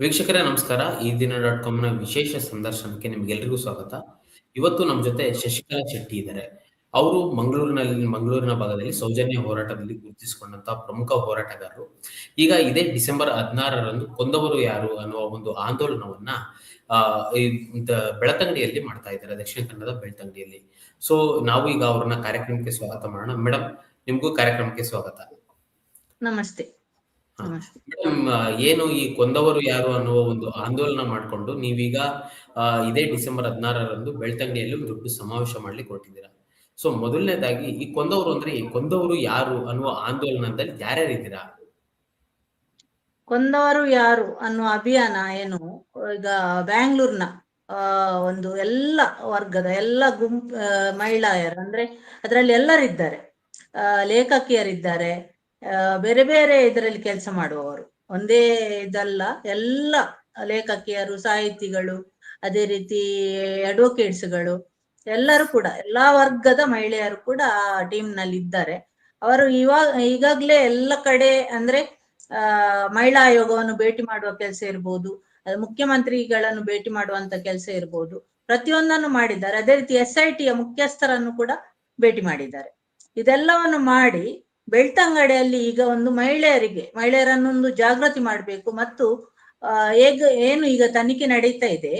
ವೀಕ್ಷಕರೇ ನಮಸ್ಕಾರ. ಈ ದಿನ .comನ ವಿಶೇಷ ಸಂದರ್ಶನಕ್ಕೆ ನಿಮ್ಗೆಲ್ರಿಗೂ ಸ್ವಾಗತ. ಇವತ್ತು ನಮ್ಮ ಜೊತೆ ಶಶಿಕಲಾ ಶೆಟ್ಟಿ ಇದ್ದಾರೆ. ಅವರು ಮಂಗಳೂರಿನ ಭಾಗದಲ್ಲಿ ಸೌಜನ್ಯ ಹೋರಾಟದಲ್ಲಿ ಗುರುತಿಸಿಕೊಂಡಂತಹ ಪ್ರಮುಖ ಹೋರಾಟಗಾರರು. ಈಗ ಇದೇ ಡಿಸೆಂಬರ್ 16ರಂದು ಕೊಂದವರು ಯಾರು ಅನ್ನುವ ಒಂದು ಆಂದೋಲನವನ್ನ ಆ, ಈ ಬೆಳ್ತಂಗಡಿಯಲ್ಲಿ ಮಾಡ್ತಾ ಇದ್ದಾರೆ, ದಕ್ಷಿಣ ಕನ್ನಡದ ಬೆಳ್ತಂಗಡಿಯಲ್ಲಿ. ಸೊ ನಾವು ಈಗ ಅವ್ರನ್ನ ಕಾರ್ಯಕ್ರಮಕ್ಕೆ ಸ್ವಾಗತ ಮಾಡೋಣ. ಮೇಡಮ್, ನಿಮ್ಗೂ ಕಾರ್ಯಕ್ರಮಕ್ಕೆ ಸ್ವಾಗತ. ನಮಸ್ತೆ. ಮೇಡಮ್, ಏನು ಈ ಕೊಂದವರು ಯಾರು ಅನ್ನುವ ಒಂದು ಆಂದೋಲನ ಮಾಡಿಕೊಂಡು ನೀವೀಗ ಇದೇ ಡಿಸೆಂಬರ್ 16ರಂದು ಬೆಳ್ತಂಗಡಿಯಲ್ಲಿ ಒಂದು ದೊಡ್ಡ ಸಮಾವೇಶ ಮಾಡ್ಲಿಕ್ಕೆ ಹೊರಟಿದ್ದೀರಾ. ಸೊ ಮೊದಲನೇದಾಗಿ ಈ ಕೊಂದವರು ಅಂದ್ರೆ ಈ ಕೊಂದವರು ಯಾರು ಅನ್ನುವ ಆಂದೋಲನದಲ್ಲಿ ಯಾರ್ಯಾರಿದ್ದೀರಾ? ಕೊಂದವರು ಯಾರು ಅನ್ನುವ ಅಭಿಯಾನ ಏನು ಈಗ ಬ್ಯಾಂಗ್ಳೂರ್ನ ಒಂದು ಎಲ್ಲ ವರ್ಗದ ಎಲ್ಲ ಮಹಿಳೆಯರು, ಅಂದ್ರೆ ಅದರಲ್ಲಿ ಎಲ್ಲರಿದ್ದಾರೆ. ಲೇಖಕಿಯರಿದ್ದಾರೆ, ಬೇರೆ ಬೇರೆ ಇದರಲ್ಲಿ ಕೆಲಸ ಮಾಡುವವರು, ಒಂದೇ ಇದಲ್ಲ, ಎಲ್ಲ ಲೇಖಕಿಯರು, ಸಾಹಿತಿಗಳು, ಅದೇ ರೀತಿ ಅಡ್ವೊಕೇಟ್ಸ್ಗಳು, ಎಲ್ಲರೂ ಕೂಡ ಎಲ್ಲಾ ವರ್ಗದ ಮಹಿಳೆಯರು ಕೂಡ ಆ ಟೀಮ್ ನಲ್ಲಿ ಇದ್ದಾರೆ. ಅವರು ಈಗಾಗ್ಲೇ ಎಲ್ಲ ಕಡೆ ಅಂದ್ರೆ ಮಹಿಳಾ ಆಯೋಗವನ್ನು ಭೇಟಿ ಮಾಡುವ ಕೆಲಸ ಇರ್ಬೋದು, ಮುಖ್ಯಮಂತ್ರಿಗಳನ್ನು ಭೇಟಿ ಮಾಡುವಂತ ಕೆಲಸ ಇರ್ಬೋದು, ಪ್ರತಿಯೊಂದನ್ನು ಮಾಡಿದ್ದಾರೆ. ಅದೇ ರೀತಿ SITಯ ಮುಖ್ಯಸ್ಥರನ್ನು ಕೂಡ ಭೇಟಿ ಮಾಡಿದ್ದಾರೆ. ಇದೆಲ್ಲವನ್ನು ಮಾಡಿ ಬೆಳ್ತಂಗಡಿಯಲ್ಲಿ ಈಗ ಒಂದು ಮಹಿಳೆಯರನ್ನೊಂದು ಜಾಗೃತಿ ಮಾಡಬೇಕು, ಮತ್ತು ಏನು ಈಗ ತನಿಖೆ ನಡೀತಾ ಇದೆ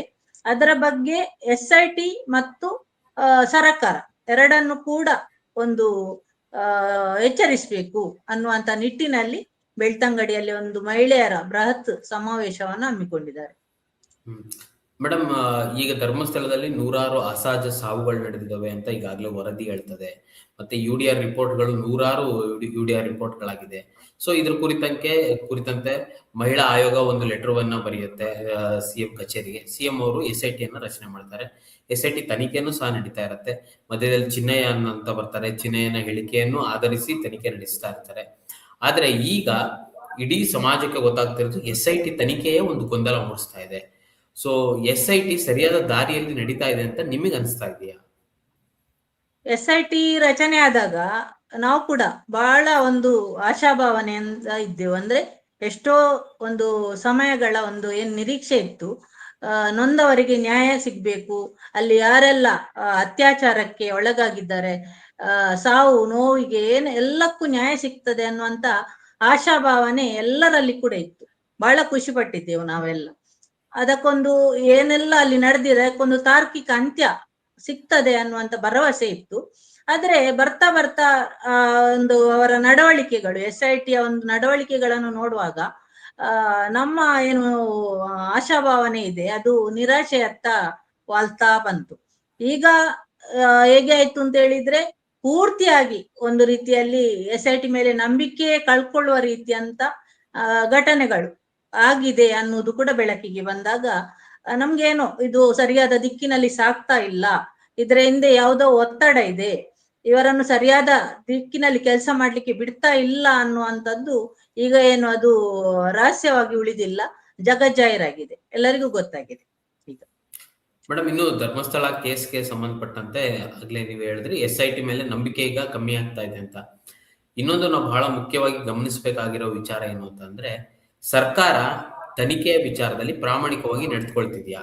ಅದರ ಬಗ್ಗೆ SIT ಮತ್ತು ಸರ್ಕಾರ ಎರಡನ್ನು ಕೂಡ ಒಂದು ಎಚ್ಚರಿಸಬೇಕು ಅನ್ನುವಂತ ನಿಟ್ಟಿನಲ್ಲಿ ಬೆಳ್ತಂಗಡಿಯಲ್ಲಿ ಒಂದು ಮಹಿಳೆಯರ ಬೃಹತ್ ಸಮಾವೇಶವನ್ನು ಹಮ್ಮಿಕೊಂಡಿದ್ದಾರೆ. ಮೇಡಮ್, ಈಗ ಧರ್ಮಸ್ಥಳದಲ್ಲಿ ನೂರಾರು ಅಸಹಜ ಸಾವುಗಳು ನಡೆದಿದ್ದಾವೆ ಅಂತ ಈಗಾಗಲೇ ವರದಿ ಹೇಳ್ತದೆ. ಮತ್ತೆ UDR ರಿಪೋರ್ಟ್ಗಳು ನೂರಾರು UDR ರಿಪೋರ್ಟ್ಗಳಾಗಿದೆ. ಸೊ ಇದ್ರ ಕುರಿತಂತೆ ಮಹಿಳಾ ಆಯೋಗ ಒಂದು ಲೆಟರ್ವನ್ನ ಬರೆಯುತ್ತೆ CM ಕಚೇರಿಗೆ. CM ಅವರು SIT ಅನ್ನ ರಚನೆ ಮಾಡ್ತಾರೆ. SIT ತನಿಖೆಯನ್ನು ಸಹ ನಡೀತಾ ಇರುತ್ತೆ. ಮಧ್ಯದಲ್ಲಿ ಚಿನ್ನಯ್ಯ ಅಂತ ಬರ್ತಾರೆ. ಚಿನ್ನಯ್ಯನ ಹೇಳಿಕೆಯನ್ನು ಆಧರಿಸಿ ತನಿಖೆ ನಡೆಸ್ತಾ ಇರ್ತಾರೆ. ಆದ್ರೆ ಈಗ ಇಡೀ ಸಮಾಜಕ್ಕೆ ಗೊತ್ತಾಗ್ತಿರೋದು SIT ತನಿಖೆಯೇ ಒಂದು ಗೊಂದಲ ಮೂಡಿಸ್ತಾ ಇದೆ. ಸೊ SIT ಸರಿಯಾದ ದಾರಿಯಲ್ಲಿ ನಡೀತಾ ಇದೆ ಅಂತ ನಿಮಗೆ ಅನಿಸ್ತಾ ಇದೆಯಾ? SIT ರಚನೆ ಆದಾಗ ನಾವು ಕೂಡ ಬಹಳ ಒಂದು ಆಶಾಭಾವನೆಯಿಂದ ಇದ್ದೆವು. ಅಂದ್ರೆ ಎಷ್ಟೋ ಒಂದು ಸಮಯಗಳ ಒಂದು ಏನ್ ನಿರೀಕ್ಷೆ ಇತ್ತು, ನೊಂದವರಿಗೆ ನ್ಯಾಯ ಸಿಗ್ಬೇಕು, ಅಲ್ಲಿ ಯಾರೆಲ್ಲ ಅತ್ಯಾಚಾರಕ್ಕೆ ಒಳಗಾಗಿದ್ದಾರೆ, ಸಾವು ನೋವಿಗೆ ಎಲ್ಲಕ್ಕೂ ನ್ಯಾಯ ಸಿಗ್ತದೆ ಅನ್ನುವಂತ ಆಶಾಭಾವನೆ ಎಲ್ಲರಲ್ಲಿ ಕೂಡ ಇತ್ತು. ಬಹಳ ಖುಷಿ ಪಟ್ಟಿದ್ದೆವು ನಾವೆಲ್ಲ. ಅದಕ್ಕೊಂದು ಏನೆಲ್ಲ ಅಲ್ಲಿ ನಡೆದಿದೆ ಅದಕ್ಕೊಂದು ತಾರ್ಕಿಕ ಅಂತ್ಯ ಸಿಗ್ತದೆ ಅನ್ನುವಂತ ಭರವಸೆ ಇತ್ತು. ಆದ್ರೆ ಬರ್ತಾ ಬರ್ತಾ ಒಂದು ಅವರ ನಡವಳಿಕೆಗಳು, SITಯ ಒಂದು ನಡವಳಿಕೆಗಳನ್ನು ನೋಡುವಾಗ ನಮ್ಮ ಏನು ಆಶಾಭಾವನೆ ಇದೆ ಅದು ನಿರಾಶೆಯತ್ತ ವಾಲ್ತಾ ಬಂತು. ಈಗ ಹೇಗೆ ಆಯ್ತು ಅಂತ ಹೇಳಿದ್ರೆ, ಪೂರ್ತಿಯಾಗಿ ಒಂದು ರೀತಿಯಲ್ಲಿ SIT ಮೇಲೆ ನಂಬಿಕೆ ಕಳ್ಕೊಳ್ಳುವ ರೀತಿಯಂತ ಘಟನೆಗಳು ಆಗಿದೆ ಅನ್ನುವುದು ಕೂಡ ಬೆಳಕಿಗೆ ಬಂದಾಗ ನಮ್ಗೇನೋ ಇದು ಸರಿಯಾದ ದಿಕ್ಕಿನಲ್ಲಿ ಸಾಗ್ತಾ ಇಲ್ಲ, ಇದರ ಹಿಂದೆ ಯಾವುದೋ ಒತ್ತಡ ಇದೆ, ಇವರನ್ನು ಸರಿಯಾದ ದಿಕ್ಕಿನಲ್ಲಿ ಕೆಲಸ ಮಾಡ್ಲಿಕ್ಕೆ ಬಿಡ್ತಾ ಇಲ್ಲ ಅನ್ನುವಂಥದ್ದು ಈಗ ಏನು ಅದು ರಹಸ್ಯವಾಗಿ ಉಳಿದಿಲ್ಲ, ಜಗಜ್ಜಾಹೀರಾಗಿದೆ, ಎಲ್ಲರಿಗೂ ಗೊತ್ತಾಗಿದೆ. ಈಗ ಮೇಡಮ್, ಇನ್ನು ಧರ್ಮಸ್ಥಳ ಕೇಸ್ಗೆ ಸಂಬಂಧಪಟ್ಟಂತೆ ಆಗ್ಲೇ ನೀವು ಹೇಳಿದ್ರಿ SIT ಮೇಲೆ ನಂಬಿಕೆ ಈಗ ಕಮ್ಮಿ ಆಗ್ತಾ ಇದೆ ಅಂತ. ಇನ್ನೊಂದು ನಾವು ಬಹಳ ಮುಖ್ಯವಾಗಿ ಗಮನಿಸಬೇಕಾಗಿರೋ ವಿಚಾರ ಏನು ಅಂತಂದ್ರೆ, ಸರ್ಕಾರ ತನಿಖೆಯ ವಿಚಾರದಲ್ಲಿ ಪ್ರಾಮಾಣಿಕವಾಗಿ ನಡೆದುಕೊಳ್ತಿದ್ಯಾ?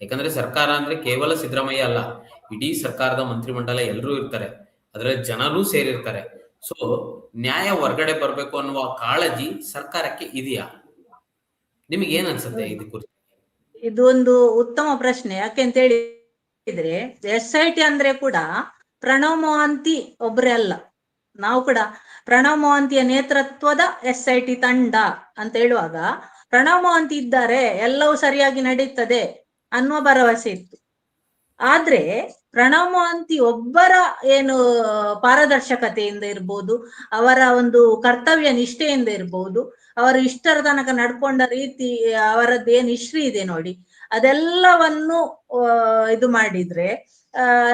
ಯಾಕಂದ್ರೆ ಸರ್ಕಾರ ಅಂದ್ರೆ ಕೇವಲ ಸಿದ್ದರಾಮಯ್ಯ ಅಲ್ಲ, ಇಡೀ ಸರ್ಕಾರದ ಮಂತ್ರಿಮಂಡಲ ಎಲ್ಲರೂ ಇರ್ತಾರೆ, ಅದರಲ್ಲಿ ಜನರೂ ಸೇರಿರ್ತಾರೆ. ಸೊ ನ್ಯಾಯ ಹೊರಗಡೆ ಬರ್ಬೇಕು ಅನ್ನುವ ಕಾಳಜಿ ಸರ್ಕಾರಕ್ಕೆ ಇದೆಯಾ? ನಿಮಗೆ ಏನ್ ಅನ್ಸುತ್ತೆ ಇದು ಕುರಿತು? ಇದು ಒಂದು ಉತ್ತಮ ಪ್ರಶ್ನೆ. ಯಾಕೆಂತ ಹೇಳಿದ್ರೆ SIT ಅಂದ್ರೆ ಕೂಡ ಪ್ರಣವ್ ಮೊಹಾಂತಿ ಒಬ್ರೇ ಅಲ್ಲ. ನಾವು ಕೂಡ ಪ್ರಣವ್ ಮೊಹಾಂತಿಯ ನೇತೃತ್ವದ SIT ತಂಡ ಅಂತ ಹೇಳುವಾಗ ಪ್ರಣವ್ ಮೊಹಾಂತಿ ಇದ್ದಾರೆ, ಎಲ್ಲವೂ ಸರಿಯಾಗಿ ನಡೀತದೆ ಅನ್ನುವ ಭರವಸೆ ಇತ್ತು. ಆದ್ರೆ ಪ್ರಣವ್ ಮೊಹಾಂತಿ ಒಬ್ಬರ ಏನು ಪಾರದರ್ಶಕತೆಯಿಂದ ಇರ್ಬೋದು, ಅವರ ಒಂದು ಕರ್ತವ್ಯ ನಿಷ್ಠೆಯಿಂದ ಇರ್ಬೋದು, ಅವರು ಇಷ್ಟರ ತನಕ ನಡ್ಕೊಂಡ ರೀತಿ, ಅವರದ್ದು ಏನ್ ಹಿಸ್ಟ್ರಿ ಇದೆ ನೋಡಿ, ಅದೆಲ್ಲವನ್ನು ಇದು ಮಾಡಿದ್ರೆ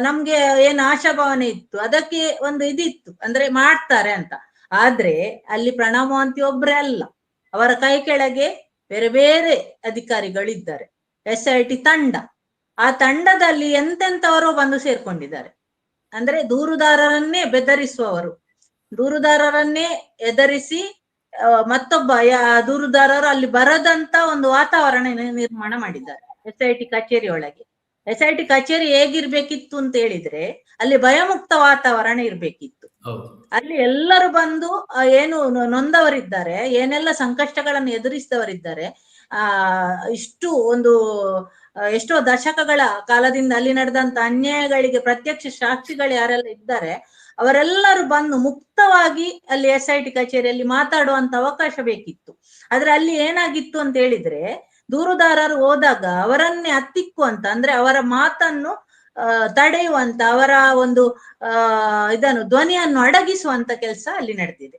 ನಮ್ಗೆ ಏನ್ ಆಶಾಭಾವನೆ ಇತ್ತು ಅದಕ್ಕೆ ಒಂದು ಇದಿತ್ತು, ಅಂದ್ರೆ ಮಾಡ್ತಾರೆ ಅಂತ. ಆದ್ರೆ ಅಲ್ಲಿ ಪ್ರಣವ್ ಮೊಹಾಂತಿ ಒಬ್ರೇ ಅಲ್ಲ, ಅವರ ಕೈ ಕೆಳಗೆ ಬೇರೆ ಬೇರೆ ಅಧಿಕಾರಿಗಳಿದ್ದಾರೆ. SIT ತಂಡ, ಆ ತಂಡದಲ್ಲಿ ಎಂತೆಂಥವರು ಬಂದು ಸೇರ್ಕೊಂಡಿದ್ದಾರೆ. ಅಂದ್ರೆ ದೂರುದಾರರನ್ನೇ ಬೆದರಿಸುವವರು, ದೂರುದಾರರನ್ನೇ ಎದರಿಸಿ ಮತ್ತೊಬ್ಬ ದೂರುದಾರರು ಅಲ್ಲಿ ಬರದಂತ ಒಂದು ವಾತಾವರಣ ನಿರ್ಮಾಣ ಮಾಡಿದ್ದಾರೆ SIT ಕಚೇರಿ ಒಳಗೆ. SIT ಕಚೇರಿ ಹೇಗಿರ್ಬೇಕಿತ್ತು ಅಂತ ಹೇಳಿದ್ರೆ ಅಲ್ಲಿ ಭಯಮುಕ್ತ ವಾತಾವರಣ ಇರ್ಬೇಕಿತ್ತು. ಅಲ್ಲಿ ಎಲ್ಲರೂ ಬಂದು ಏನು ನೊಂದವರಿದ್ದಾರೆ, ಏನೆಲ್ಲ ಸಂಕಷ್ಟಗಳನ್ನು ಎದುರಿಸಿದವರಿದ್ದಾರೆ, ಇಷ್ಟು ಒಂದು ಎಷ್ಟೋ ದಶಕಗಳ ಕಾಲದಿಂದ ಅಲ್ಲಿ ನಡೆದಂತ ಅನ್ಯಾಯಗಳಿಗೆ ಪ್ರತ್ಯಕ್ಷ ಸಾಕ್ಷಿಗಳು ಯಾರೆಲ್ಲ ಇದ್ದಾರೆ ಅವರೆಲ್ಲರೂ ಬಂದು ಮುಕ್ತವಾಗಿ ಅಲ್ಲಿ SIT ಕಚೇರಿಯಲ್ಲಿ ಮಾತಾಡುವಂತ ಅವಕಾಶ ಬೇಕಿತ್ತು. ಆದ್ರೆ ಅಲ್ಲಿ ಏನಾಗಿತ್ತು ಅಂತ ಹೇಳಿದ್ರೆ ದೂರುದಾರರು ಹೋದಾಗ ಅವರನ್ನೇ ಹತ್ತಿಕ್ಕುವಂತ, ಅಂದ್ರೆ ಅವರ ಮಾತನ್ನು ತಡೆಯುವಂತ, ಅವರ ಒಂದು ಇದನ್ನು ಧ್ವನಿಯನ್ನು ಅಡಗಿಸುವಂತ ಕೆಲಸ ಅಲ್ಲಿ ನಡೆದಿದೆ.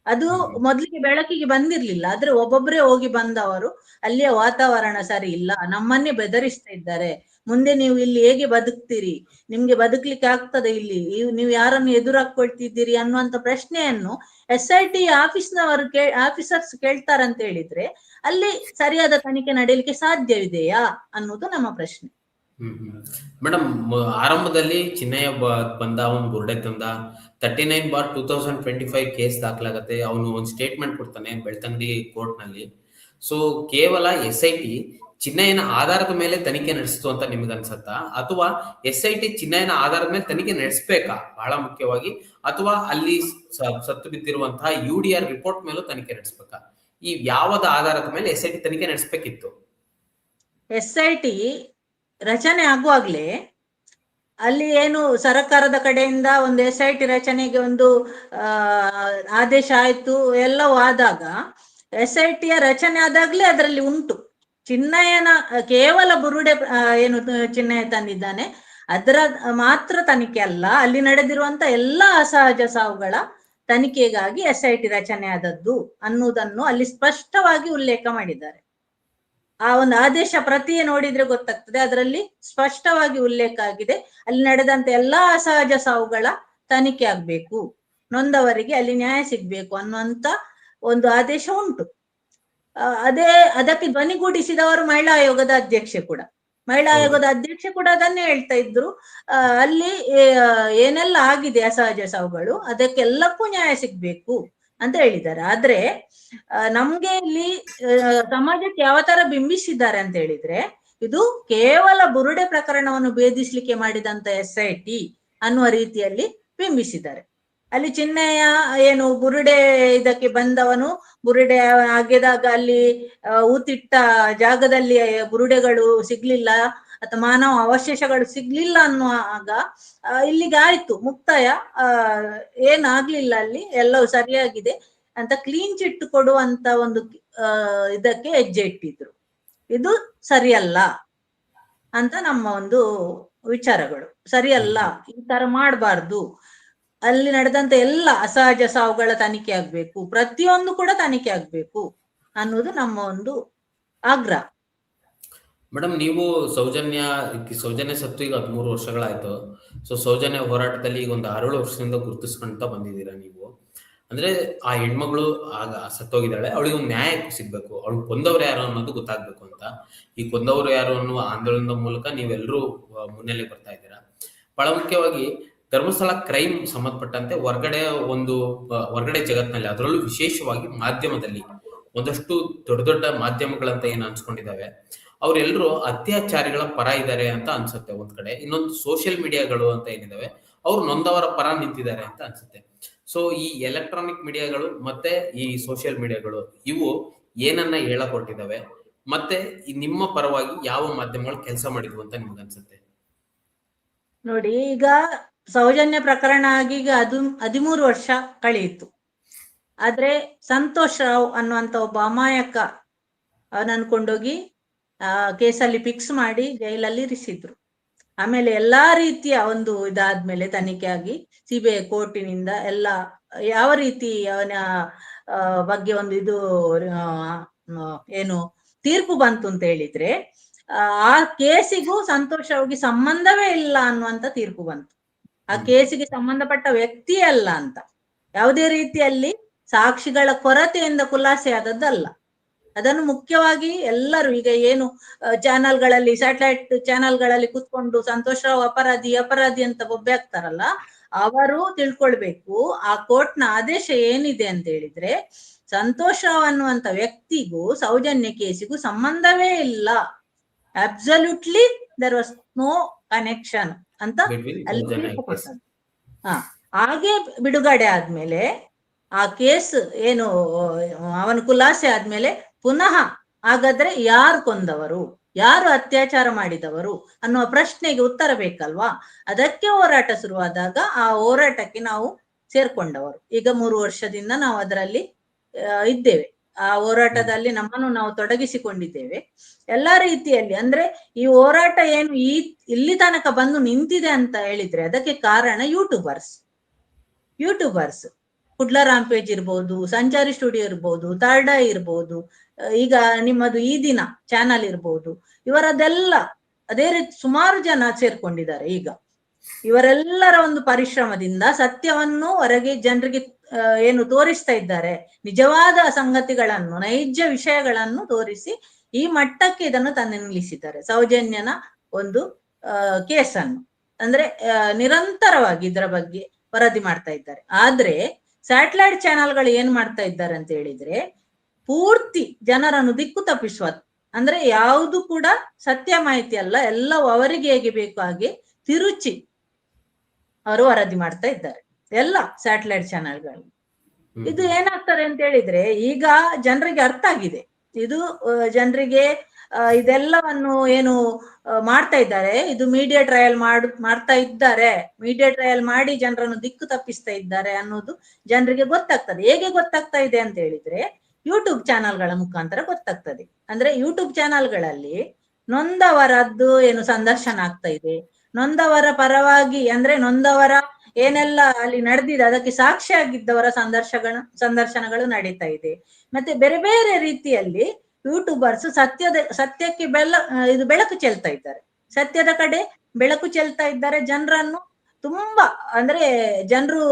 ಅದು ಮೊದಲಿಗೆ ಬೆಳಕಿಗೆ ಬಂದಿರ್ಲಿಲ್ಲ. ಆದ್ರೆ ಒಬ್ಬೊಬ್ಬರೇ ಹೋಗಿ ಬಂದವರು ಅಲ್ಲಿಯ ವಾತಾವರಣ ಸರಿ ಇಲ್ಲ, ನಮ್ಮನ್ನೇ ಬೆದರಿಸ್ತಾ ಇದ್ದಾರೆ, ಮುಂದೆ ನೀವು ಇಲ್ಲಿ ಹೇಗೆ ಬದುಕ್ತೀರಿ, ನಿಮ್ಗೆ ಬದುಕ್ಲಿಕ್ಕೆ ಆಗ್ತದೆ, ಇಲ್ಲಿ ನೀವು ಯಾರನ್ನು ಎದುರಾಕೊಳ್ತಿದ್ದೀರಿ ಅನ್ನುವಂತ ಪ್ರಶ್ನೆಯನ್ನು SIT ಆಫೀಸರ್ಸ್ ಕೇಳ್ತಾರಂತ ಹೇಳಿದ್ರೆ ಅಲ್ಲಿ ಸರಿಯಾದ ತನಿಖೆ ನಡೆಯಲಿಕ್ಕೆ ಸಾಧ್ಯವಿದೆಯಾ ಅನ್ನೋದು ನಮ್ಮ ಪ್ರಶ್ನೆ. ಮೇಡಮ್, ಆರಂಭದಲ್ಲಿ ಚಿನ್ನಯ್ಯ ಬಂದ, ಅವನು ಬುರ್ಡೆ ತಂದ, 39/2025 ಕೇಸ್ ದಾಖಲಾಗತ್ತೆ. ಅವನು ಒಂದು ಸ್ಟೇಟ್ಮೆಂಟ್ ಕೊಡ್ತಾನೆ ಬೆಳ್ತಂಗಡಿ ಕೋರ್ಟ್ ನಲ್ಲಿ. ಸೊ ಕೇವಲ SIT ಚಿನ್ನಯ್ಯನ ಆಧಾರದ ಮೇಲೆ ತನಿಖೆ ನಡೆಸಿತು ಅಂತ ನಿಮ್ಗೆ ಅನ್ಸತ್ತಾ, ಅಥವಾ SIT ಚಿನ್ನಯ್ಯನ ಆಧಾರದ ಮೇಲೆ ತನಿಖೆ ನಡೆಸಬೇಕಾ ಬಹಳ ಮುಖ್ಯವಾಗಿ, ಅಥವಾ ಅಲ್ಲಿ ಸತ್ತು ಬಿದ್ದಿರುವಂತಹ UDR ರಿಪೋರ್ಟ್ ಮೇಲೂ ತನಿಖೆ ನಡೆಸಬೇಕಾ? ಈ ಯಾವದ ಆಧಾರದ ಮೇಲೆ SIT ತನಿಖೆ ನಡೆಸಬೇಕಿತ್ತು? SIT ರಚನೆ ಆಗುವಾಗ್ಲೇ ಅಲ್ಲಿ ಏನು ಸರ್ಕಾರದ ಕಡೆಯಿಂದ ಒಂದು SIT ರಚನೆಗೆ ಒಂದು ಆದೇಶ ಆಯ್ತು, ಎಲ್ಲವೂ ಆದಾಗ SIT ಯ ರಚನೆ ಆದಾಗ್ಲೇ ಅದರಲ್ಲಿ ಉಂಟು ಚಿನ್ನಯ್ಯನ ಕೇವಲ ಬುರುಡೆ ಏನು ಚಿನ್ನಯ್ಯ ತಂದಿದ್ದಾನೆ ಅದರ ಮಾತ್ರ ತನಿಖೆ ಅಲ್ಲ, ಅಲ್ಲಿ ನಡೆದಿರುವಂತ ಎಲ್ಲಾ ಅಸಹಜ ಸಾವುಗಳ ತನಿಖೆಗಾಗಿ SIT ರಚನೆ ಆದದ್ದು ಅನ್ನುವುದನ್ನು ಅಲ್ಲಿ ಸ್ಪಷ್ಟವಾಗಿ ಉಲ್ಲೇಖ ಮಾಡಿದ್ದಾರೆ. ಆ ಒಂದು ಆದೇಶ ಪ್ರತಿಯೇ ನೋಡಿದ್ರೆ ಗೊತ್ತಾಗ್ತದೆ, ಅದರಲ್ಲಿ ಸ್ಪಷ್ಟವಾಗಿ ಉಲ್ಲೇಖ ಆಗಿದೆ ಅಲ್ಲಿ ನಡೆದಂತ ಎಲ್ಲಾ ಅಸಹಜ ಸಾವುಗಳ ತನಿಖೆ ಆಗ್ಬೇಕು, ನೊಂದವರಿಗೆ ಅಲ್ಲಿ ನ್ಯಾಯ ಸಿಗ್ಬೇಕು ಅನ್ನುವಂತ ಒಂದು ಆದೇಶ ಉಂಟು. ಅದಕ್ಕೆ ಧ್ವನಿಗೂಡಿಸಿದವರು ಮಹಿಳಾ ಆಯೋಗದ ಅಧ್ಯಕ್ಷೆ ಕೂಡ. ಮಹಿಳಾ ಆಯೋಗದ ಅಧ್ಯಕ್ಷೆ ಕೂಡ ಅದನ್ನೇ ಹೇಳ್ತಾ ಇದ್ರು, ಅಲ್ಲಿ ಏನೆಲ್ಲ ಆಗಿದೆ ಅಸಹಜ ಸಾವುಗಳು ಅದಕ್ಕೆಲ್ಲಕ್ಕೂ ನ್ಯಾಯ ಸಿಗ್ಬೇಕು ಅಂತ ಹೇಳಿದ್ದಾರೆ. ಆದ್ರೆ ನಮ್ಗೆ ಇಲ್ಲಿ ಸಮಾಜಕ್ಕೆ ಯಾವ ತರ ಬಿಂಬಿಸಿದ್ದಾರೆ ಅಂತ ಹೇಳಿದ್ರೆ, ಇದು ಕೇವಲ ಬುರುಡೆ ಪ್ರಕರಣವನ್ನು ಭೇದಿಸ್ಲಿಕ್ಕೆ ಮಾಡಿದಂತ SIT ಅನ್ನುವ ರೀತಿಯಲ್ಲಿ ಬಿಂಬಿಸಿದ್ದಾರೆ. ಅಲ್ಲಿ ಚಿನ್ನಯ್ಯ ಏನು ಬುರುಡೆ ಇದಕ್ಕೆ ಬಂದವನು, ಬುರುಡೆ ಅಗೆದಾಗ ಅಲ್ಲಿ ಊತಿಟ್ಟ ಜಾಗದಲ್ಲಿ ಬುರುಡೆಗಳು ಸಿಗ್ಲಿಲ್ಲ ಅಥವಾ ಮಾನವ ಅವಶೇಷಗಳು ಸಿಗ್ಲಿಲ್ಲ ಅನ್ನುವಾಗ ಇಲ್ಲಿಗೆ ಆಯ್ತು ಮುಕ್ತಾಯ, ಏನಾಗ್ಲಿಲ್ಲ, ಅಲ್ಲಿ ಎಲ್ಲವೂ ಸರಿಯಾಗಿದೆ ಅಂತ ಕ್ಲೀನ್ ಚಿಟ್ ಕೊಡುವಂತ ಒಂದು ಇದಕ್ಕೆ ಹೆಜ್ಜೆ ಇಟ್ಟಿದ್ರು. ಇದು ಸರಿಯಲ್ಲ ಅಂತ ನಮ್ಮ ಒಂದು ವಿಚಾರಗಳು. ಸರಿಯಲ್ಲ, ಈ ತರ ಮಾಡಬಾರ್ದು, ಅಲ್ಲಿ ನಡೆದಂತ ಎಲ್ಲ ಅಸಹಜ ಸಾವುಗಳ ತನಿಖೆ ಆಗ್ಬೇಕು, ಪ್ರತಿಯೊಂದು ಕೂಡ ತನಿಖೆ ಆಗ್ಬೇಕು ಅನ್ನೋದು ನಮ್ಮ ಒಂದು ಆಗ್ರಹ. ಮೇಡಮ್, ನೀವು ಸೌಜನ್ಯ ಸತ್ತು ಈಗ 13 ವರ್ಷಗಳಾಯ್ತು. ಸೊ ಸೌಜನ್ಯ ಹೋರಾಟದಲ್ಲಿ ಈಗ ಒಂದು 6 ವರ್ಷದಿಂದ ಗುರುತಿಸ್ಕೊಂತ ಬಂದಿದ್ದೀರಾ ನೀವು. ಅಂದ್ರೆ ಆ ಹೆಣ್ಮಗಳು ಆಗ ಸತ್ತೋಗಿದ್ದಾಳೆ, ಅವಳಿಗೆ ಒಂದು ನ್ಯಾಯ ಸಿಗ್ಬೇಕು, ಅವಳು ಕೊಂದವ್ರು ಯಾರು ಅನ್ನೋದು ಗೊತ್ತಾಗ್ಬೇಕು ಅಂತ ಈ ಕೊಂದವ್ರು ಯಾರು ಅನ್ನುವ ಆಂದೋಲನದ ಮೂಲಕ ನೀವೆಲ್ಲರೂ ಮುನ್ನೆಲೆ ಬರ್ತಾ ಇದ್ದೀರಾ. ಬಹಳ ಮುಖ್ಯವಾಗಿ ಧರ್ಮಸ್ಥಳ ಕ್ರೈಮ್ ಸಂಬಂಧಪಟ್ಟಂತೆ ಹೊರಗಡೆ ಜಗತ್ತಿನಲ್ಲಿ, ಅದರಲ್ಲೂ ವಿಶೇಷವಾಗಿ ಮಾಧ್ಯಮದಲ್ಲಿ ಒಂದಷ್ಟು ದೊಡ್ಡ ದೊಡ್ಡ ಮಾಧ್ಯಮಗಳಂತ ಏನು ಅನ್ಸ್ಕೊಂಡಿದ್ದಾವೆ, ಅವರೆಲ್ಲರೂ ಅತ್ಯಾಚಾರಿಗಳ ಪರ ಇದ್ದಾರೆ ಅಂತ ಅನ್ಸುತ್ತೆ ಒಂದ್ ಕಡೆ. ಇನ್ನೊಂದು ಸೋಷಿಯಲ್ ಮೀಡಿಯಾಗಳು ಅಂತ ಏನಿದಾವೆ ಅವ್ರು ನೊಂದವರ ಪರ ನಿಂತಿದ್ದಾರೆ ಅಂತ ಅನ್ಸುತ್ತೆ. ಸೊ ಈ ಎಲೆಕ್ಟ್ರಾನಿಕ್ ಮೀಡಿಯಾಗಳು ಮತ್ತೆ ಈ ಸೋಷಿಯಲ್ ಮೀಡಿಯಾಗಳು ಇವು ಏನನ್ನ ಹೇಳಕೊಟ್ಟಿದ್ದಾವೆ, ಮತ್ತೆ ನಿಮ್ಮ ಪರವಾಗಿ ಯಾವ ಮಾಧ್ಯಮಗಳು ಕೆಲಸ ಮಾಡಿದ್ವು ಅಂತ ನಿಮ್ಗೆ ಅನ್ಸುತ್ತೆ? ನೋಡಿ, ಈಗ ಸೌಜನ್ಯ ಪ್ರಕರಣ ಆಗಿ ಈಗ 13 ವರ್ಷ ಕಳೆಯಿತು. ಆದ್ರೆ ಸಂತೋಷ್ ರಾವ್ ಅನ್ನುವಂತ ಒಬ್ಬ ಅಮಾಯಕ ಅವನನ್ನು ಕೊಂಡೋಗಿ ಕೇಸಲ್ಲಿ ಫಿಕ್ಸ್ ಮಾಡಿ ಜೈಲಲ್ಲಿ ಇರಿಸಿದ್ರು. ಆಮೇಲೆ ಎಲ್ಲಾ ರೀತಿಯ ಒಂದು ಇದಾದ್ಮೇಲೆ ತನಿಖೆ ಆಗಿ CBI ಕೋರ್ಟಿನಿಂದ ಎಲ್ಲ ಯಾವ ರೀತಿ ಅವನ ಬಗ್ಗೆ ಒಂದು ಇದು ಏನು ತೀರ್ಪು ಬಂತು ಅಂತ ಹೇಳಿದ್ರೆ, ಆ ಕೇಸಿಗೂ ಸಂತೋಷ್ ರಾವ್ಗೆ ಸಂಬಂಧವೇ ಇಲ್ಲ ಅನ್ನುವಂತ ತೀರ್ಪು ಬಂತು. ಆ ಕೇಸಿಗೆ ಸಂಬಂಧಪಟ್ಟ ವ್ಯಕ್ತಿ ಅಲ್ಲ ಅಂತ, ಯಾವುದೇ ರೀತಿಯಲ್ಲಿ ಸಾಕ್ಷಿಗಳ ಕೊರತೆಯಿಂದ ಖುಲಾಸೆ ಆದದ್ದಲ್ಲ. ಅದನ್ನು ಮುಖ್ಯವಾಗಿ ಎಲ್ಲರೂ ಈಗ ಏನು ಚಾನೆಲ್ಗಳಲ್ಲಿ, ಸ್ಯಾಟಲೈಟ್ ಚಾನೆಲ್ಗಳಲ್ಲಿ ಕೂತ್ಕೊಂಡು ಸಂತೋಷ್ ರಾವ್ ಅಪರಾಧಿ ಅಂತ ಬೊಬ್ಬೆ ಹಾಕ್ತಾರಲ್ಲ, ಅವರು ತಿಳ್ಕೊಳ್ಬೇಕು ಆ ಕೋರ್ಟ್ನ ಆದೇಶ ಏನಿದೆ ಅಂತ ಹೇಳಿದ್ರೆ, ಸಂತೋಷ ಅನ್ನುವಂತ ವ್ಯಕ್ತಿಗೂ ಸೌಜನ್ಯ ಕೇಸಿಗೂ ಸಂಬಂಧವೇ ಇಲ್ಲ. Absolutely there was no connection ಅಂತ ಬಿಟ್ವೀನ್ ಅಲ್ಲಿ ಸೌಜನ್ಯ ತೀರ್ಪು ಕೇಸ್. ಕೊಟ್ಟದ್ದು. ಹಾಗೆ ಬಿಡುಗಡೆ ಆದ್ಮೇಲೆ ಆ ಕೇಸ್ ಏನು ಅವನ ಖುಲಾಸೆ ಆದ್ಮೇಲೆ ಪುನಃ ಹಾಗಾದ್ರೆ ಯಾರು ಕೊಂದವರು, ಯಾರು ಅತ್ಯಾಚಾರ ಮಾಡಿದವರು ಅನ್ನುವ ಪ್ರಶ್ನೆಗೆ ಉತ್ತರ ಬೇಕಲ್ವಾ. ಅದಕ್ಕೆ ಹೋರಾಟ ಶುರುವಾದಾಗ ಆ ಹೋರಾಟಕ್ಕೆ ನಾವು ಸೇರ್ಕೊಂಡವರು. ಈಗ 3 ವರ್ಷದಿಂದ ನಾವು ಅದರಲ್ಲಿ ಇದ್ದೇವೆ. ಆ ಹೋರಾಟದಲ್ಲಿ ನಮ್ಮನ್ನು ನಾವು ತೊಡಗಿಸಿಕೊಂಡಿದ್ದೇವೆ ಎಲ್ಲಾ ರೀತಿಯಲ್ಲಿ. ಅಂದ್ರೆ ಈ ಹೋರಾಟ ಏನು ಇಲ್ಲಿ ತನಕ ಬಂದು ನಿಂತಿದೆ ಅಂತ ಹೇಳಿದ್ರೆ ಅದಕ್ಕೆ ಕಾರಣ ಯೂಟ್ಯೂಬರ್ಸ್. ಕುಡ್ಲ ರಾಂಪೇಜ್ ಇರ್ಬೋದು, ಸಂಚಾರಿ ಸ್ಟುಡಿಯೋ ಇರ್ಬೋದು, ತಾರ್ಡಾ ಇರ್ಬೋದು, ಈಗ ನಿಮ್ಮದು ಈ ದಿನ ಚಾನಲ್ ಇರ್ಬೋದು, ಇವರದೆಲ್ಲ ಅದೇ ರೀತಿ ಸುಮಾರು ಜನ ಸೇರ್ಕೊಂಡಿದ್ದಾರೆ. ಈಗ ಇವರೆಲ್ಲರ ಒಂದು ಪರಿಶ್ರಮದಿಂದ ಸತ್ಯವನ್ನು ಹೊರಗೆ ಜನರಿಗೆ ಏನು ತೋರಿಸ್ತಾ ಇದ್ದಾರೆ, ನಿಜವಾದ ಸಂಗತಿಗಳನ್ನು, ನೈಜ ವಿಷಯಗಳನ್ನು ತೋರಿಸಿ ಈ ಮಟ್ಟಕ್ಕೆ ಇದನ್ನು ತಂದು ನಿಲ್ಲಿಸಿದ್ದಾರೆ. ಸೌಜನ್ಯನ ಒಂದು ಕೇಸನ್ನು ಅಂದ್ರೆ ನಿರಂತರವಾಗಿ ಇದರ ಬಗ್ಗೆ ವರದಿ ಮಾಡ್ತಾ ಇದ್ದಾರೆ. ಆದ್ರೆ ಸ್ಯಾಟಲೈಟ್ ಚಾನೆಲ್ಗಳು ಏನ್ ಮಾಡ್ತಾ ಇದ್ದಾರೆ ಅಂತ ಹೇಳಿದ್ರೆ ಪೂರ್ತಿ ಜನರನ್ನು ದಿಕ್ಕು ತಪ್ಪಿಸುವ, ಅಂದ್ರೆ ಯಾವುದು ಕೂಡ ಸತ್ಯ ಮಾಹಿತಿ ಅಲ್ಲ, ಎಲ್ಲವೂ ಅವರಿಗೆ ಹೇಗೆ ಬೇಕು ಹಾಗೆ ತಿರುಚಿ ಅವರು ವರದಿ ಮಾಡ್ತಾ ಇದ್ದಾರೆ ಎಲ್ಲ ಸ್ಯಾಟಲೈಟ್ ಚಾನೆಲ್ಗಳು. ಇದು ಏನಾಗ್ತಾರೆ ಅಂತ ಹೇಳಿದ್ರೆ ಈಗ ಜನರಿಗೆ ಅರ್ಥ ಆಗಿದೆ. ಇದು ಜನರಿಗೆ ಇದೆಲ್ಲವನ್ನು ಏನು ಮಾಡ್ತಾ ಇದ್ದಾರೆ, ಇದು ಮೀಡಿಯಾ ಟ್ರಯಲ್ ಮಾಡ್ತಾ ಇದ್ದಾರೆ, ಮೀಡಿಯಾ ಟ್ರಯಲ್ ಮಾಡಿ ಜನರನ್ನು ದಿಕ್ಕು ತಪ್ಪಿಸ್ತಾ ಇದ್ದಾರೆ ಅನ್ನೋದು ಜನರಿಗೆ ಗೊತ್ತಾಗ್ತದೆ. ಹೇಗೆ ಗೊತ್ತಾಗ್ತಾ ಇದೆ ಅಂತ ಹೇಳಿದ್ರೆ ಯೂಟ್ಯೂಬ್ ಚಾನಲ್ಗಳ ಮುಖಾಂತರ ಗೊತ್ತಾಗ್ತದೆ. ಅಂದ್ರೆ ಯೂಟ್ಯೂಬ್ ಚಾನಲ್ಗಳಲ್ಲಿ ನೊಂದವರದ್ದು ಏನು ಸಂದರ್ಶನ ಆಗ್ತಾ ಇದೆ, ನೊಂದವರ ಪರವಾಗಿ ಅಂದ್ರೆ ನೊಂದವರ ಏನೆಲ್ಲ ಅಲ್ಲಿ ನಡೆದಿದೆ ಅದಕ್ಕೆ ಸಾಕ್ಷಿಯಾಗಿದ್ದವರ ಸಂದರ್ಶನಗಳು ನಡೀತಾ ಇದೆ. ಮತ್ತೆ ಬೇರೆ ಬೇರೆ ರೀತಿಯಲ್ಲಿ ಯೂಟ್ಯೂಬರ್ಸ್ ಸತ್ಯಕ್ಕೆ ಬೆಳಕು ಚೆಲ್ತಾ ಇದ್ದಾರೆ, ಸತ್ಯದ ಕಡೆ ಬೆಳಕು ಚೆಲ್ತಾ ಇದ್ದಾರೆ. ಜನರನ್ನು ತುಂಬಾ ಅಂದ್ರೆ ಜನರು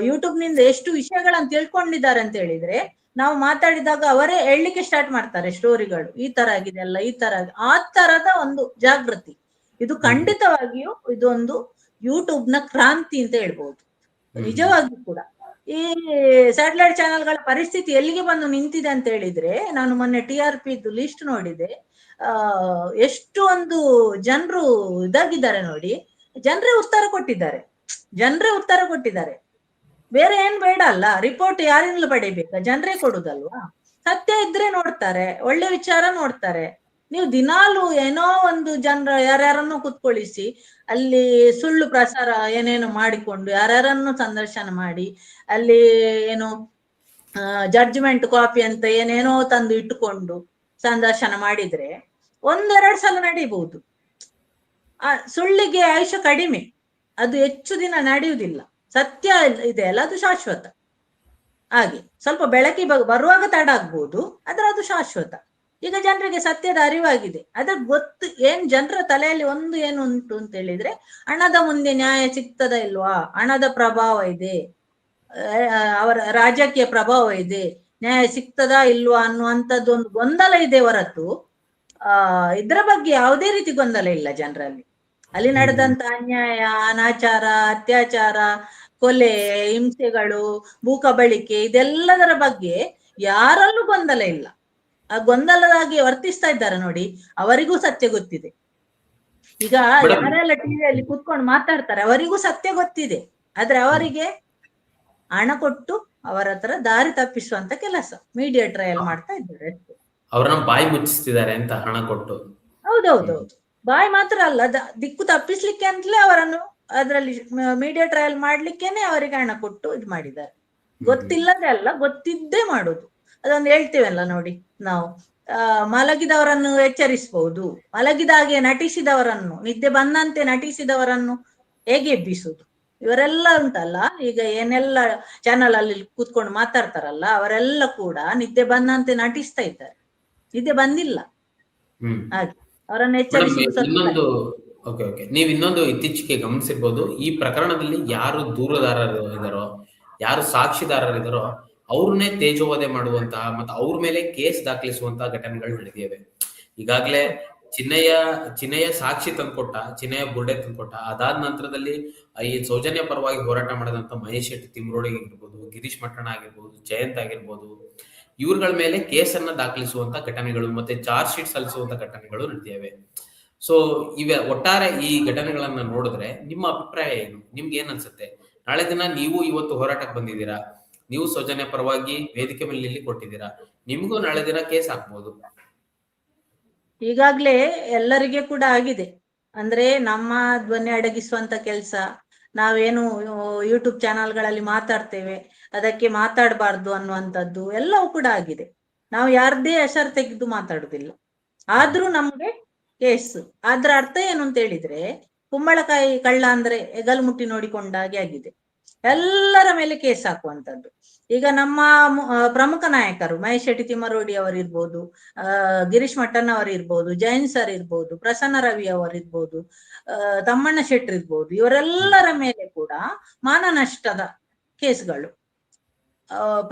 ಯೂಟ್ಯೂಬ್ ನಿಂದ ಎಷ್ಟು ವಿಷಯಗಳನ್ನು ತಿಳ್ಕೊಂಡಿದ್ದಾರೆ ಅಂತ ಹೇಳಿದ್ರೆ ನಾವು ಮಾತಾಡಿದಾಗ ಅವರೇ ಹೇಳಲಿಕ್ಕೆ ಸ್ಟಾರ್ಟ್ ಮಾಡ್ತಾರೆ ಸ್ಟೋರಿಗಳು, ಈ ತರ ಆಗಿದೆ ಅಲ್ಲ, ಈ ತರ ಆ ತರದ ಒಂದು ಜಾಗೃತಿ. ಇದು ಖಂಡಿತವಾಗಿಯೂ ಇದೊಂದು ಯೂಟ್ಯೂಬ್ ನ ಕ್ರಾಂತಿ ಅಂತ ಹೇಳ್ಬಹುದು ನಿಜವಾಗಿಯೂ ಕೂಡ. ಈ ಸ್ಯಾಟಲೈಟ್ ಚಾನೆಲ್ಗಳ ಪರಿಸ್ಥಿತಿ ಎಲ್ಲಿಗೆ ಬಂದು ನಿಂತಿದೆ ಅಂತ ಹೇಳಿದ್ರೆ ನಾನು ಮೊನ್ನೆ TRP ಲಿಸ್ಟ್ ನೋಡಿದೆ. ಎಷ್ಟು ಒಂದು ಜನರು ಇದಾಗಿದ್ದಾರೆ ನೋಡಿ, ಜನರೇ ಉತ್ತರ ಕೊಟ್ಟಿದ್ದಾರೆ. ಬೇರೆ ಏನ್ ಬೇಡ ಅಲ್ಲ, ರಿಪೋರ್ಟ್ ಯಾರಿಂದಲೂ ಪಡಿಬೇಕಾ, ಜನರೇ ಕೊಡುದಲ್ವಾ. ಸತ್ಯ ಇದ್ರೆ ನೋಡ್ತಾರೆ, ಒಳ್ಳೆ ವಿಚಾರ ನೋಡ್ತಾರೆ. ನೀವು ದಿನಾಲು ಏನೋ ಒಂದು ಜನರ ಯಾರ್ಯಾರನ್ನು ಕುತ್ಕೊಳಿಸಿ ಅಲ್ಲಿ ಸುಳ್ಳು ಪ್ರಸಾರ ಏನೇನೋ ಮಾಡಿಕೊಂಡು ಯಾರ್ಯಾರನ್ನು ಸಂದರ್ಶನ ಮಾಡಿ ಅಲ್ಲಿ ಏನು ಜಡ್ಜ್ಮೆಂಟ್ ಕಾಪಿ ಅಂತ ಏನೇನೋ ತಂದು ಇಟ್ಟುಕೊಂಡು ಸಂದರ್ಶನ ಮಾಡಿದ್ರೆ 1-2 ಸಲ ನಡೀಬಹುದು. ಸುಳ್ಳಿಗೆ ಆಯುಷ್ಯ ಕಡಿಮೆ, ಅದು ಹೆಚ್ಚು ದಿನ ನಡೆಯುವುದಿಲ್ಲ. ಸತ್ಯ ಇದೆ ಅಲ್ಲ, ಅದು ಶಾಶ್ವತ. ಹಾಗೆ ಸ್ವಲ್ಪ ಬೆಳಕಿ ಬರುವಾಗ ತಡ ಆಗ್ಬೋದು, ಆದ್ರೆ ಅದು ಶಾಶ್ವತ. ಈಗ ಜನರಿಗೆ ಸತ್ಯದ ಅರಿವಾಗಿದೆ. ಅದ್ರ ಗೊತ್ತು ಏನ್ ಜನರ ತಲೆಯಲ್ಲಿ ಒಂದು ಏನು ಉಂಟು ಅಂತ ಹೇಳಿದ್ರೆ ಹಣದ ಮುಂದೆ ನ್ಯಾಯ ಸಿಗ್ತದ ಇಲ್ವಾ, ಹಣದ ಪ್ರಭಾವ ಇದೆ, ಅವರ ರಾಜಕೀಯ ಪ್ರಭಾವ ಇದೆ, ನ್ಯಾಯ ಸಿಗ್ತದಾ ಇಲ್ವಾ ಅನ್ನುವಂಥದ್ದು ಒಂದು ಗೊಂದಲ ಇದೆ ಹೊರತು ಇದ್ರ ಬಗ್ಗೆ ಯಾವುದೇ ರೀತಿ ಗೊಂದಲ ಇಲ್ಲ ಜನರಲ್ಲಿ. ಅಲ್ಲಿ ನಡೆದಂತ ಅನ್ಯಾಯ, ಅನಾಚಾರ, ಅತ್ಯಾಚಾರ, ಕೊಲೆ, ಹಿಂಸೆಗಳು, ಭೂಕಬಳಿಕೆ ಇದೆಲ್ಲದರ ಬಗ್ಗೆ ಯಾರಲ್ಲೂ ಗೊಂದಲ ಇಲ್ಲ. ಆ ಗೊಂದಲದಾಗಿ ವರ್ತಿಸ್ತಾ ಇದ್ದಾರೆ ನೋಡಿ, ಅವರಿಗೂ ಸತ್ಯ ಗೊತ್ತಿದೆ. ಈಗ ಯಾರೆಲ್ಲ ಟಿವಿಯಲ್ಲಿ ಕೂತ್ಕೊಂಡು ಮಾತಾಡ್ತಾರೆ ಅವರಿಗೂ ಸತ್ಯ ಗೊತ್ತಿದೆ, ಆದ್ರೆ ಅವರಿಗೆ ಹಣ ಕೊಟ್ಟು ಅವರ ಹತ್ರ ದಾರಿ ತಪ್ಪಿಸುವಂತ ಕೆಲಸ ಮೀಡಿಯಾ ಟ್ರಯಲ್ ಮಾಡ್ತಾ ಇದ್ದಾರೆ. ಅವ್ರನ್ನ ಬಾಯಿ ಮುಚ್ಚಿಸ್ತಿದ್ದಾರೆ ಅಂತ ಹಣ ಕೊಟ್ಟು. ಹೌದೌದೌದು, ಬಾಯಿ ಮಾತ್ರ ಅಲ್ಲ, ದಿಕ್ಕು ತಪ್ಪಿಸ್ಲಿಕ್ಕೆ ಅಂತಲೇ ಅವರನ್ನು ಅದರಲ್ಲಿ ಮೀಡಿಯಾ ಟ್ರಯಲ್ ಮಾಡ್ಲಿಕ್ಕೇನೆ ಅವರಿಗೆ ಹಣ ಕೊಟ್ಟು ಇದು ಮಾಡಿದ್ದಾರೆ. ಗೊತ್ತಿಲ್ಲದೆ ಅಲ್ಲ, ಗೊತ್ತಿದ್ದೇ ಮಾಡುದು. ಅದೊಂದು ಹೇಳ್ತೀವಲ್ಲ ನೋಡಿ ನಾವು, ಮಲಗಿದವರನ್ನು ಎಚ್ಚರಿಸಬಹುದು, ಮಲಗಿದ ಹಾಗೆ ನಟಿಸಿದವರನ್ನು, ನಿದ್ದೆ ಬಂದಂತೆ ನಟಿಸಿದವರನ್ನು ಹೇಗೆ ಎಬ್ಬಿಸುದು. ಇವರೆಲ್ಲ ಉಂಟಲ್ಲ ಈಗ ಏನೆಲ್ಲ ಚಾನಲ್ ಅಲ್ಲಿ ಕೂತ್ಕೊಂಡು ಮಾತಾಡ್ತಾರಲ್ಲ ಅವರೆಲ್ಲ ಕೂಡ ನಿದ್ದೆ ಬಂದಂತೆ ನಟಿಸ್ತಾ ಇದ್ದಾರೆ, ನಿದ್ದೆ ಬಂದಿಲ್ಲ. ಹಾಗೆ ಅವರನ್ನು ಎಚ್ಚರಿಸುವುದು. ನೀವು ಇನ್ನೊಂದು ಇತ್ತೀಚೆಗೆ ಗಮನಿಸಿರ್ಬೋದು, ಈ ಪ್ರಕರಣದಲ್ಲಿ ಯಾರು ದೂರುದಾರರು ಇದಾರೋ, ಯಾರು ಸಾಕ್ಷಿದಾರರಿದಾರೋ ಅವ್ರನ್ನೇ ತೇಜೋವಧೆ ಮಾಡುವಂತಹ ಮತ್ತು ಅವ್ರ ಮೇಲೆ ಕೇಸ್ ದಾಖಲಿಸುವಂತಹ ಘಟನೆಗಳು ನಡೆದಿವೆ. ಈಗಾಗಲೇ ಚಿನ್ನಯ್ಯ ಚಿನ್ನಯ್ಯ ಸಾಕ್ಷಿ ತಂದ್ಕೊಟ್ಟ, ಚಿನ್ನಯ್ಯ ಬುರ್ಡೆ ತಂದ್ಕೊಟ್ಟ. ಅದಾದ ನಂತರದಲ್ಲಿ ಈ ಸೌಜನ್ಯ ಪರವಾಗಿ ಹೋರಾಟ ಮಾಡಿದಂತ ಮಹೇಶ್ ಶೆಟ್ಟಿ ತಿಮ್ರೋಡಿ ಆಗಿರ್ಬೋದು, ಗಿರೀಶ್ ಮಟ್ಟಣ ಆಗಿರ್ಬೋದು, ಜಯಂತ್ ಆಗಿರ್ಬೋದು, ಇವ್ರಗಳ ಮೇಲೆ ಕೇಸನ್ನ ದಾಖಲಿಸುವಂತ ಘಟನೆಗಳು ಮತ್ತೆ ಚಾರ್ಜ್ ಶೀಟ್ ಸಲ್ಲಿಸುವಂತ ಘಟನೆಗಳು ನಡೆದಿವೆ. ಸೊ ಒಟ್ಟಾರೆ ಈ ಘಟನೆಗಳನ್ನ ನೋಡಿದ್ರೆ ನಿಮ್ಮ ಅಭಿಪ್ರಾಯ ಏನು? ನಿಮ್ಗೆ ಏನ್ ಅನ್ಸುತ್ತೆ? ನಾಳೆ ದಿನ ನೀವು ಇವತ್ತು ಹೋರಾಟಕ್ಕೆ ಬಂದಿದ್ದೀರಾ, ನೀವು ಸೌಜನ್ಯ ಪರವಾಗಿ ವೇದಿಕೆ ಮೇಲೆ ಇಲ್ಲಿ ಕೊಟ್ಟಿದ್ದೀರಾ, ನಿಮ್ಗೂ ನಾಳೆ ದಿನ ಕೇಸ್ ಹಾಕ್ಬೋದು. ಈಗಾಗ್ಲೇ ಎಲ್ಲರಿಗೆ ಕೂಡ ಆಗಿದೆ. ಅಂದ್ರೆ ನಮ್ಮ ಧ್ವನಿ ಅಡಗಿಸುವಂತ ಕೆಲಸ, ನಾವೇನು ಯೂಟ್ಯೂಬ್ ಚಾನಲ್ಗಳಲ್ಲಿ ಮಾತಾಡ್ತೇವೆ, ಅದಕ್ಕೆ ಮಾತಾಡಬಾರ್ದು ಅನ್ನುವಂಥದ್ದು ಎಲ್ಲವೂ ಕೂಡ ಆಗಿದೆ. ನಾವು ಯಾರದೇ ಹೆಸರು ತೆಗೆದು ಮಾತಾಡುದಿಲ್ಲ, ಆದ್ರೂ ನಮ್ಗೆ ಕೇಸ್. ಅದ್ರ ಅರ್ಥ ಏನು ಅಂತ ಹೇಳಿದ್ರೆ, ಕುಂಬಳಕಾಯಿ ಕಳ್ಳ ಅಂದ್ರೆ ಹೆಗಲು ಮುಟ್ಟಿ ನೋಡಿಕೊಂಡಾಗೆ ಆಗಿದೆ. ಎಲ್ಲರ ಮೇಲೆ ಕೇಸ್ ಹಾಕುವಂಥದ್ದು. ಈಗ ನಮ್ಮ ಪ್ರಮುಖ ನಾಯಕರು ಮಹೇಶ್ ಶೆಟ್ಟಿ ತಿಮ್ಮರೋಡಿ ಅವರಿರ್ಬೋದು, ಗಿರೀಶ್ ಮಟ್ಟಣ್ಣ ಅವರಿರ್ಬೋದು, ಜೈನ್ ಸರ್ ಇರ್ಬೋದು, ಪ್ರಸನ್ನ ರವಿ ಅವರಿರ್ಬೋದು, ತಮ್ಮಣ್ಣ ಶೆಟ್ಟಿ ಇರ್ಬೋದು, ಇವರೆಲ್ಲರ ಮೇಲೆ ಕೂಡ ಮಾನನಷ್ಟದ ಕೇಸ್ಗಳು.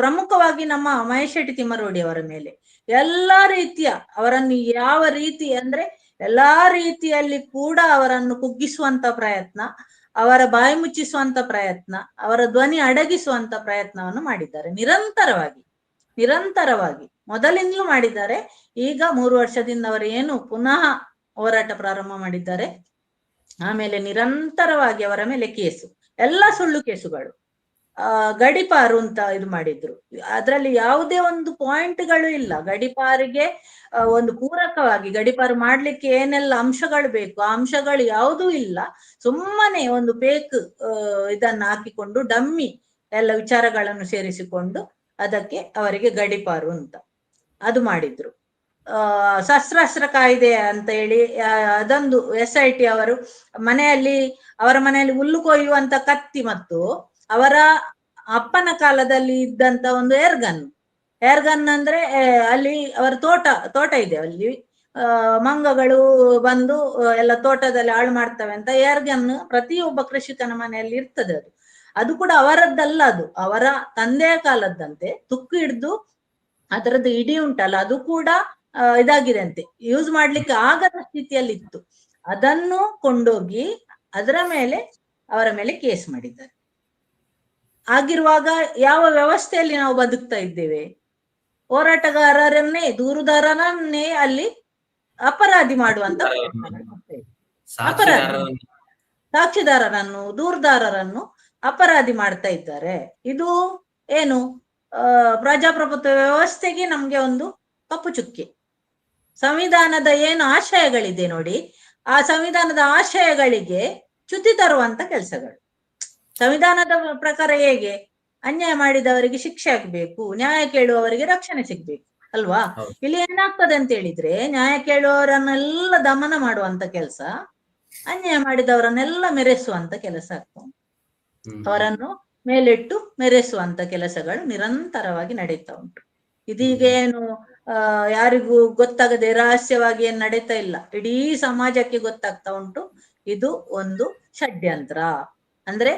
ಪ್ರಮುಖವಾಗಿ ನಮ್ಮ ಮಹೇಶ್ ಶೆಟ್ಟಿ ತಿಮ್ಮರೋಡಿ ಅವರ ಮೇಲೆ ಎಲ್ಲಾ ರೀತಿಯ, ಅವರನ್ನು ಯಾವ ರೀತಿ ಅಂದ್ರೆ ಎಲ್ಲಾ ರೀತಿಯಲ್ಲಿ ಕೂಡ ಅವರನ್ನು ಕುಗ್ಗಿಸುವಂತ ಪ್ರಯತ್ನ, ಅವರ ಬಾಯಿ ಮುಚ್ಚಿಸುವಂತ ಪ್ರಯತ್ನ, ಅವರ ಧ್ವನಿ ಅಡಗಿಸುವಂತ ಪ್ರಯತ್ನವನ್ನು ಮಾಡಿದ್ದಾರೆ ನಿರಂತರವಾಗಿ ಮೊದಲಿಂದಲೂ ಮಾಡಿದ್ದಾರೆ. ಈಗ 3 ವರ್ಷದಿಂದ ಅವರು ಏನು ಪುನಃ ಹೋರಾಟ ಪ್ರಾರಂಭ ಮಾಡಿದ್ದಾರೆ. ಆಮೇಲೆ ನಿರಂತರವಾಗಿ ಅವರ ಮೇಲೆ ಕೇಸು, ಎಲ್ಲ ಸುಳ್ಳು ಕೇಸುಗಳು. ಗಡಿಪಾರು ಅಂತ ಇದು ಮಾಡಿದ್ರು, ಅದರಲ್ಲಿ ಯಾವುದೇ ಒಂದು ಪಾಯಿಂಟ್ಗಳು ಇಲ್ಲ. ಗಡಿಪಾರಿಗೆ ಒಂದು ಪೂರಕವಾಗಿ ಗಡಿಪಾರು ಮಾಡ್ಲಿಕ್ಕೆ ಏನೆಲ್ಲ ಅಂಶಗಳು ಬೇಕು, ಆ ಅಂಶಗಳು ಯಾವುದೂ ಇಲ್ಲ. ಸುಮ್ಮನೆ ಒಂದು ಫೇಕ್ ಇದನ್ನ ಹಾಕಿಕೊಂಡು ಡಮ್ಮಿ ಎಲ್ಲ ವಿಚಾರಗಳನ್ನು ಸೇರಿಸಿಕೊಂಡು ಅದಕ್ಕೆ ಅವರಿಗೆ ಗಡಿಪಾರು ಅಂತ ಅದು ಮಾಡಿದ್ರು. ಶಸ್ತ್ರಾಸ್ತ್ರ ಕಾಯ್ದೆ ಅಂತ ಹೇಳಿ ಅದೊಂದು SIT ಅವರು ಅವರ ಮನೆಯಲ್ಲಿ ಹುಲ್ಲು ಕೊಯ್ಯುವಂತ ಕತ್ತಿ ಮತ್ತು ಅವರ ಅಪ್ಪನ ಕಾಲದಲ್ಲಿ ಇದ್ದಂತ ಒಂದು ಏರ್ಗನ್ ಅಂದ್ರೆ ಅಲ್ಲಿ ಅವರ ತೋಟ ಇದೆ, ಅಲ್ಲಿ ಮಂಗಗಳು ಬಂದು ಎಲ್ಲ ತೋಟದಲ್ಲಿ ಹಾಳು ಮಾಡ್ತವೆ ಅಂತ ಏರ್ಗನ್ ಪ್ರತಿಯೊಬ್ಬ ಕೃಷಿಕನ ಮನೆಯಲ್ಲಿ ಇರ್ತದೆ. ಅದು ಕೂಡ ಅವರದ್ದಲ್ಲ, ಅದು ಅವರ ತಂದೆಯ ಕಾಲದ್ದಂತೆ. ತುಕ್ಕು ಹಿಡ್ದು ಅದರದ್ದು ಇಡೀ ಉಂಟಲ್ಲ, ಅದು ಕೂಡ ಇದಾಗಿದೆ ಅಂತೆ, ಯೂಸ್ ಮಾಡ್ಲಿಕ್ಕೆ ಆಗದ ಸ್ಥಿತಿಯಲ್ಲಿ ಇತ್ತು. ಅದನ್ನು ಕೊಂಡೋಗಿ ಅದರ ಮೇಲೆ ಅವರ ಮೇಲೆ ಕೇಸ್ ಮಾಡಿದ್ದಾರೆ. ಆಗಿರುವಾಗ ಯಾವ ವ್ಯವಸ್ಥೆಯಲ್ಲಿ ನಾವು ಬದುಕ್ತಾ ಇದ್ದೇವೆ? ಹೋರಾಟಗಾರರನ್ನೇ, ದೂರುದಾರರನ್ನೇ ಅಲ್ಲಿ ಅಪರಾಧಿ ಮಾಡುವಂತ ಸಾಕ್ಷಿದಾರರನ್ನು, ದೂರುದಾರರನ್ನು ಅಪರಾಧಿ ಮಾಡ್ತಾ ಇದ್ದಾರೆ. ಇದು ಏನು ಪ್ರಜಾಪ್ರಭುತ್ವ ವ್ಯವಸ್ಥೆಗೆ ನಮ್ಗೆ ಒಂದು ಕಪ್ಪು ಚುಕ್ಕೆ. ಸಂವಿಧಾನದ ಏನು ಆಶಯಗಳಿದೆ ನೋಡಿ, ಆ ಸಂವಿಧಾನದ ಆಶಯಗಳಿಗೆ ಚ್ಯುತಿ ತರುವಂತ ಕೆಲಸಗಳು. ಸಂವಿಧಾನದ ಪ್ರಕಾರ ಹೇಗೆ ಅನ್ಯಾಯ ಮಾಡಿದವರಿಗೆ ಶಿಕ್ಷೆ ಆಗ್ಬೇಕು, ನ್ಯಾಯ ಕೇಳುವವರಿಗೆ ರಕ್ಷಣೆ ಸಿಗ್ಬೇಕು ಅಲ್ವಾ? ಇಲ್ಲಿ ಏನಾಗ್ತದೆ ಅಂತ ಹೇಳಿದ್ರೆ, ನ್ಯಾಯ ಕೇಳುವವರನ್ನೆಲ್ಲ ದಮನ ಮಾಡುವಂತ ಕೆಲಸ, ಅನ್ಯಾಯ ಮಾಡಿದವರನ್ನೆಲ್ಲ ಮೆರೆಸುವಂತ ಕೆಲಸ ಆಗ್ತದೆ. ಅವರನ್ನು ಮೇಲಿಟ್ಟು ಮೆರೆಸುವಂತ ಕೆಲಸಗಳು ನಿರಂತರವಾಗಿ ನಡೀತಾ ಉಂಟು. ಇದೀಗ ಏನು ಯಾರಿಗೂ ಗೊತ್ತಾಗದೆ ರಹಸ್ಯವಾಗಿ ಏನ್ ನಡೀತಾ ಇಲ್ಲ, ಇಡೀ ಸಮಾಜಕ್ಕೆ ಗೊತ್ತಾಗ್ತಾ ಉಂಟು. ಇದು ಒಂದು ಷಡ್ಯಂತ್ರ. ಅಂದ್ರೆ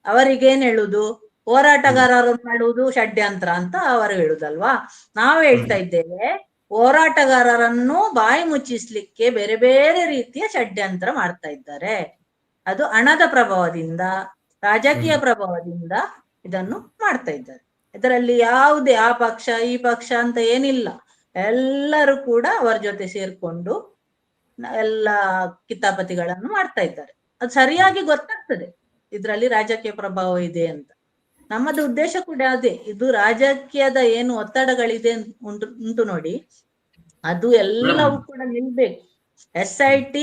ಅವರಿಗೇನ್ ಹೇಳುದು, ಹೋರಾಟಗಾರರು ಮಾಡುವುದು ಷಡ್ಯಂತ್ರ ಅಂತ ಅವರು ಹೇಳುದಲ್ವಾ? ನಾವು ಹೇಳ್ತಾ ಇದ್ದೇವೆ, ಹೋರಾಟಗಾರರನ್ನು ಬಾಯಿ ಮುಚ್ಚಿಸ್ಲಿಕ್ಕೆ ಬೇರೆ ಬೇರೆ ರೀತಿಯ ಷಡ್ಯಂತ್ರ ಮಾಡ್ತಾ ಇದ್ದಾರೆ. ಅದು ಹಣದ ಪ್ರಭಾವದಿಂದ, ರಾಜಕೀಯ ಪ್ರಭಾವದಿಂದ ಇದನ್ನು ಮಾಡ್ತಾ ಇದ್ದಾರೆ. ಇದರಲ್ಲಿ ಯಾವುದೇ ಆ ಪಕ್ಷ ಈ ಪಕ್ಷ ಅಂತ ಏನಿಲ್ಲ, ಎಲ್ಲರೂ ಕೂಡ ಅವರ ಜೊತೆ ಸೇರ್ಕೊಂಡು ಎಲ್ಲ ಕಿತಾಪತಿಗಳನ್ನು ಮಾಡ್ತಾ ಇದ್ದಾರೆ. ಅದು ಸರಿಯಾಗಿ ಗೊತ್ತಾಗ್ತದೆ ಇದರಲ್ಲಿ ರಾಜಕೀಯ ಪ್ರಭಾವ ಇದೆ ಅಂತ. ನಮ್ಮದು ಉದ್ದೇಶ ಕೂಡ ಅದೇ. ಇದು ರಾಜಕೀಯದ ಏನು ಒತ್ತಡಗಳಿದೆ ಉಂಟು ನೋಡಿ, ಅದು ಎಲ್ಲವೂ ಕೂಡ ನಿಲ್ಬೇಕು. SIT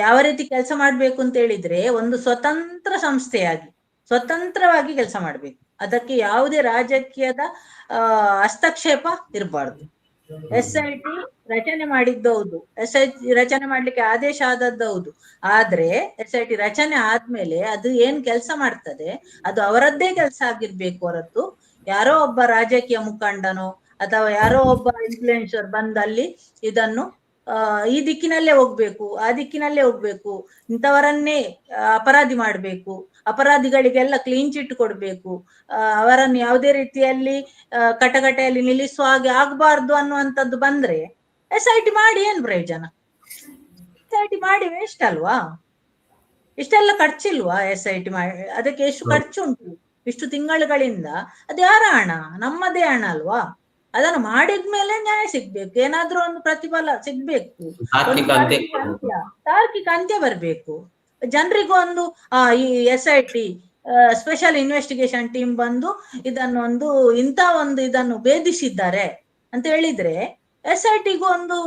ಯಾವ ರೀತಿ ಕೆಲಸ ಮಾಡ್ಬೇಕು ಅಂತ ಹೇಳಿದ್ರೆ, ಒಂದು ಸ್ವತಂತ್ರ ಸಂಸ್ಥೆಯಾಗಿ ಸ್ವತಂತ್ರವಾಗಿ ಕೆಲಸ ಮಾಡ್ಬೇಕು. ಅದಕ್ಕೆ ಯಾವುದೇ ರಾಜಕೀಯದ ಹಸ್ತಕ್ಷೇಪ ಇರಬಾರ್ದು. SIT ರಚನೆ ಮಾಡಿದ್ದು ಹೌದು, SIT ರಚನೆ ಮಾಡ್ಲಿಕ್ಕೆ ಆದೇಶ ಆದದ್ದು ಹೌದು. ಆದ್ರೆ SIT ರಚನೆ ಆದ್ಮೇಲೆ ಅದು ಏನ್ ಕೆಲಸ ಮಾಡ್ತದೆ ಅದು ಅವರದ್ದೇ ಕೆಲಸ ಆಗಿರ್ಬೇಕು ಹೊರತು ಯಾರೋ ಒಬ್ಬ ರಾಜಕೀಯ ಮುಖಂಡನೋ ಅಥವಾ ಯಾರೋ ಒಬ್ಬ ಇನ್ಫ್ಲುಯೆನ್ಸರ್ ಬಂದಲ್ಲಿ ಇದನ್ನು ಈ ದಿಕ್ಕಿನಲ್ಲೇ ಹೋಗ್ಬೇಕು, ಆ ದಿಕ್ಕಿನಲ್ಲೇ ಹೋಗ್ಬೇಕು, ಇಂಥವರನ್ನೇ ಅಪರಾಧಿ ಮಾಡ್ಬೇಕು, ಅಪರಾಧಿಗಳಿಗೆಲ್ಲ ಕ್ಲೀನ್ ಚಿಟ್ ಕೊಡ್ಬೇಕು, ಅವರನ್ನು ಯಾವುದೇ ರೀತಿಯಲ್ಲಿ ಕಟಕಟೆಯಲ್ಲಿ ನಿಲ್ಲಿಸುವ ಹಾಗೆ ಆಗ್ಬಾರ್ದು ಅನ್ನುವಂಥದ್ದು ಬಂದ್ರೆ SIT ಮಾಡಿ ಏನ್ ಪ್ರಯೋಜನ? SIT ಮಾಡಿ ವೇಸ್ಟ್ ಅಲ್ವಾ? ಇಷ್ಟೆಲ್ಲ ಖರ್ಚಿಲ್ವಾ SIT ಮಾಡಿ? ಅದಕ್ಕೆ ಎಷ್ಟು ಖರ್ಚು ಉಂಟು ಇಷ್ಟು ತಿಂಗಳುಗಳಿಂದ? ಅದು ಯಾರ ಹಣ? ನಮ್ಮದೇ ಹಣ ಅಲ್ವಾ? ಅದನ್ನು ಮಾಡಿದ್ಮೇಲೆ ನ್ಯಾಯ ಸಿಗ್ಬೇಕು, ಏನಾದ್ರೂ ಒಂದು ಪ್ರತಿಫಲ ಸಿಗ್ಬೇಕು, ಒಂದು ತಾರ್ಕಿಕ ಅಂತ್ಯ ತಾರ್ಕಿಕ ಕೊಡ್ಬೇಕು. ಅಂತ್ಯ, ತಾರ್ಕಿಕ ಅಂತ್ಯ ಬರ್ಬೇಕು. ಜನರಿಗೂ ಒಂದು ಈ SIT ಸ್ಪೆಷಲ್ ಇನ್ವೆಸ್ಟಿಗೇಷನ್ ಟೀಮ್ ಬಂದು ಇದನ್ನೊಂದು ಇಂಥ ಒಂದು ಇದನ್ನು ಭೇದಿಸಿದ್ದಾರೆ ಅಂತ ಹೇಳಿದ್ರೆ SITಗೂ ಒಂದು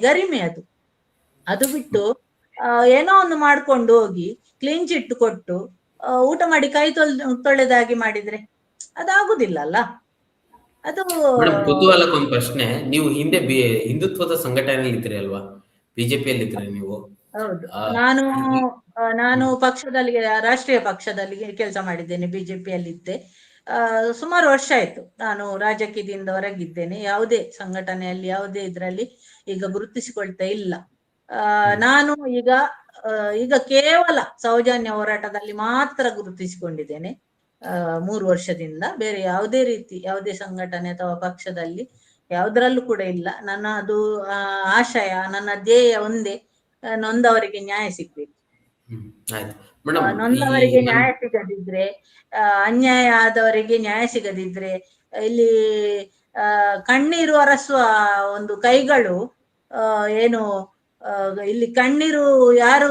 ಗರಿಮೆ ಅದು. ಅದು ಬಿಟ್ಟು ಏನೋ ಒಂದು ಮಾಡ್ಕೊಂಡು ಹೋಗಿ ಕ್ಲೀನ್ ಚಿಟ್ ಕೊಟ್ಟು ಊಟ ಮಾಡಿ ಕೈ ತೊಳೆದಾಗಿ ಮಾಡಿದ್ರೆ ಅದಾಗುದಿಲ್ಲ ಅಲ್ಲ. ಅದು ಮೇಡಮ್, ಕುತೂಹಲಕ್ಕೆ ಒಂದು ಪ್ರಶ್ನೆ. ನೀವು ಹಿಂದೆ ಹಿಂದುತ್ವದ ಸಂಘಟನೆಯಲ್ಲಿ ಇದ್ರಿ ಅಲ್ವಾ? ಬಿಜೆಪಿಯಲ್ಲಿ ಇದ್ರಿ ನೀವು? ಹೌದು. ಆ, ನಾನು ಪಕ್ಷದಲ್ಲಿ, ರಾಷ್ಟ್ರೀಯ ಪಕ್ಷದಲ್ಲಿ ಕೆಲಸ ಮಾಡಿದ್ದೇನೆ, ಬಿಜೆಪಿಯಲ್ಲಿದ್ದೆ. ಸುಮಾರು ವರ್ಷ ಆಯ್ತು ನಾನು ರಾಜಕೀಯದಿಂದ ಹೊರಗಿದ್ದೇನೆ. ಯಾವುದೇ ಸಂಘಟನೆಯಲ್ಲಿ, ಯಾವುದೇ ಇದರಲ್ಲಿ ಈಗ ಗುರುತಿಸಿಕೊಳ್ತಾ ಇಲ್ಲ. ನಾನು ಈಗ ಕೇವಲ ಸೌಜನ್ಯ ಹೋರಾಟದಲ್ಲಿ ಮಾತ್ರ ಗುರುತಿಸಿಕೊಂಡಿದ್ದೇನೆ 3 ವರ್ಷದಿಂದ. ಬೇರೆ ಯಾವುದೇ ರೀತಿ, ಯಾವುದೇ ಸಂಘಟನೆ ಅಥವಾ ಪಕ್ಷದಲ್ಲಿ ಯಾವುದರಲ್ಲೂ ಕೂಡ ಇಲ್ಲ. ನನ್ನ ಅದು ಆಶಯ, ನನ್ನ ಧ್ಯೇಯ ಒಂದೇ, ನೊಂದವರಿಗೆ ನ್ಯಾಯ ಸಿಗ್ಬೇಕು. ಆಯ್ತು ಮೇಡಮ್. ನೊಂದವರಿಗೆ ನ್ಯಾಯ ಸಿಗದಿದ್ರೆ, ಅನ್ಯಾಯ ಆದವರಿಗೆ ನ್ಯಾಯ ಸಿಗದಿದ್ರೆ, ಇಲ್ಲಿ ಕಣ್ಣೀರು ಒರೆಸುವ ಒಂದು ಕೈಗಳು ಏನು ಇಲ್ಲಿ ಕಣ್ಣೀರು ಯಾರು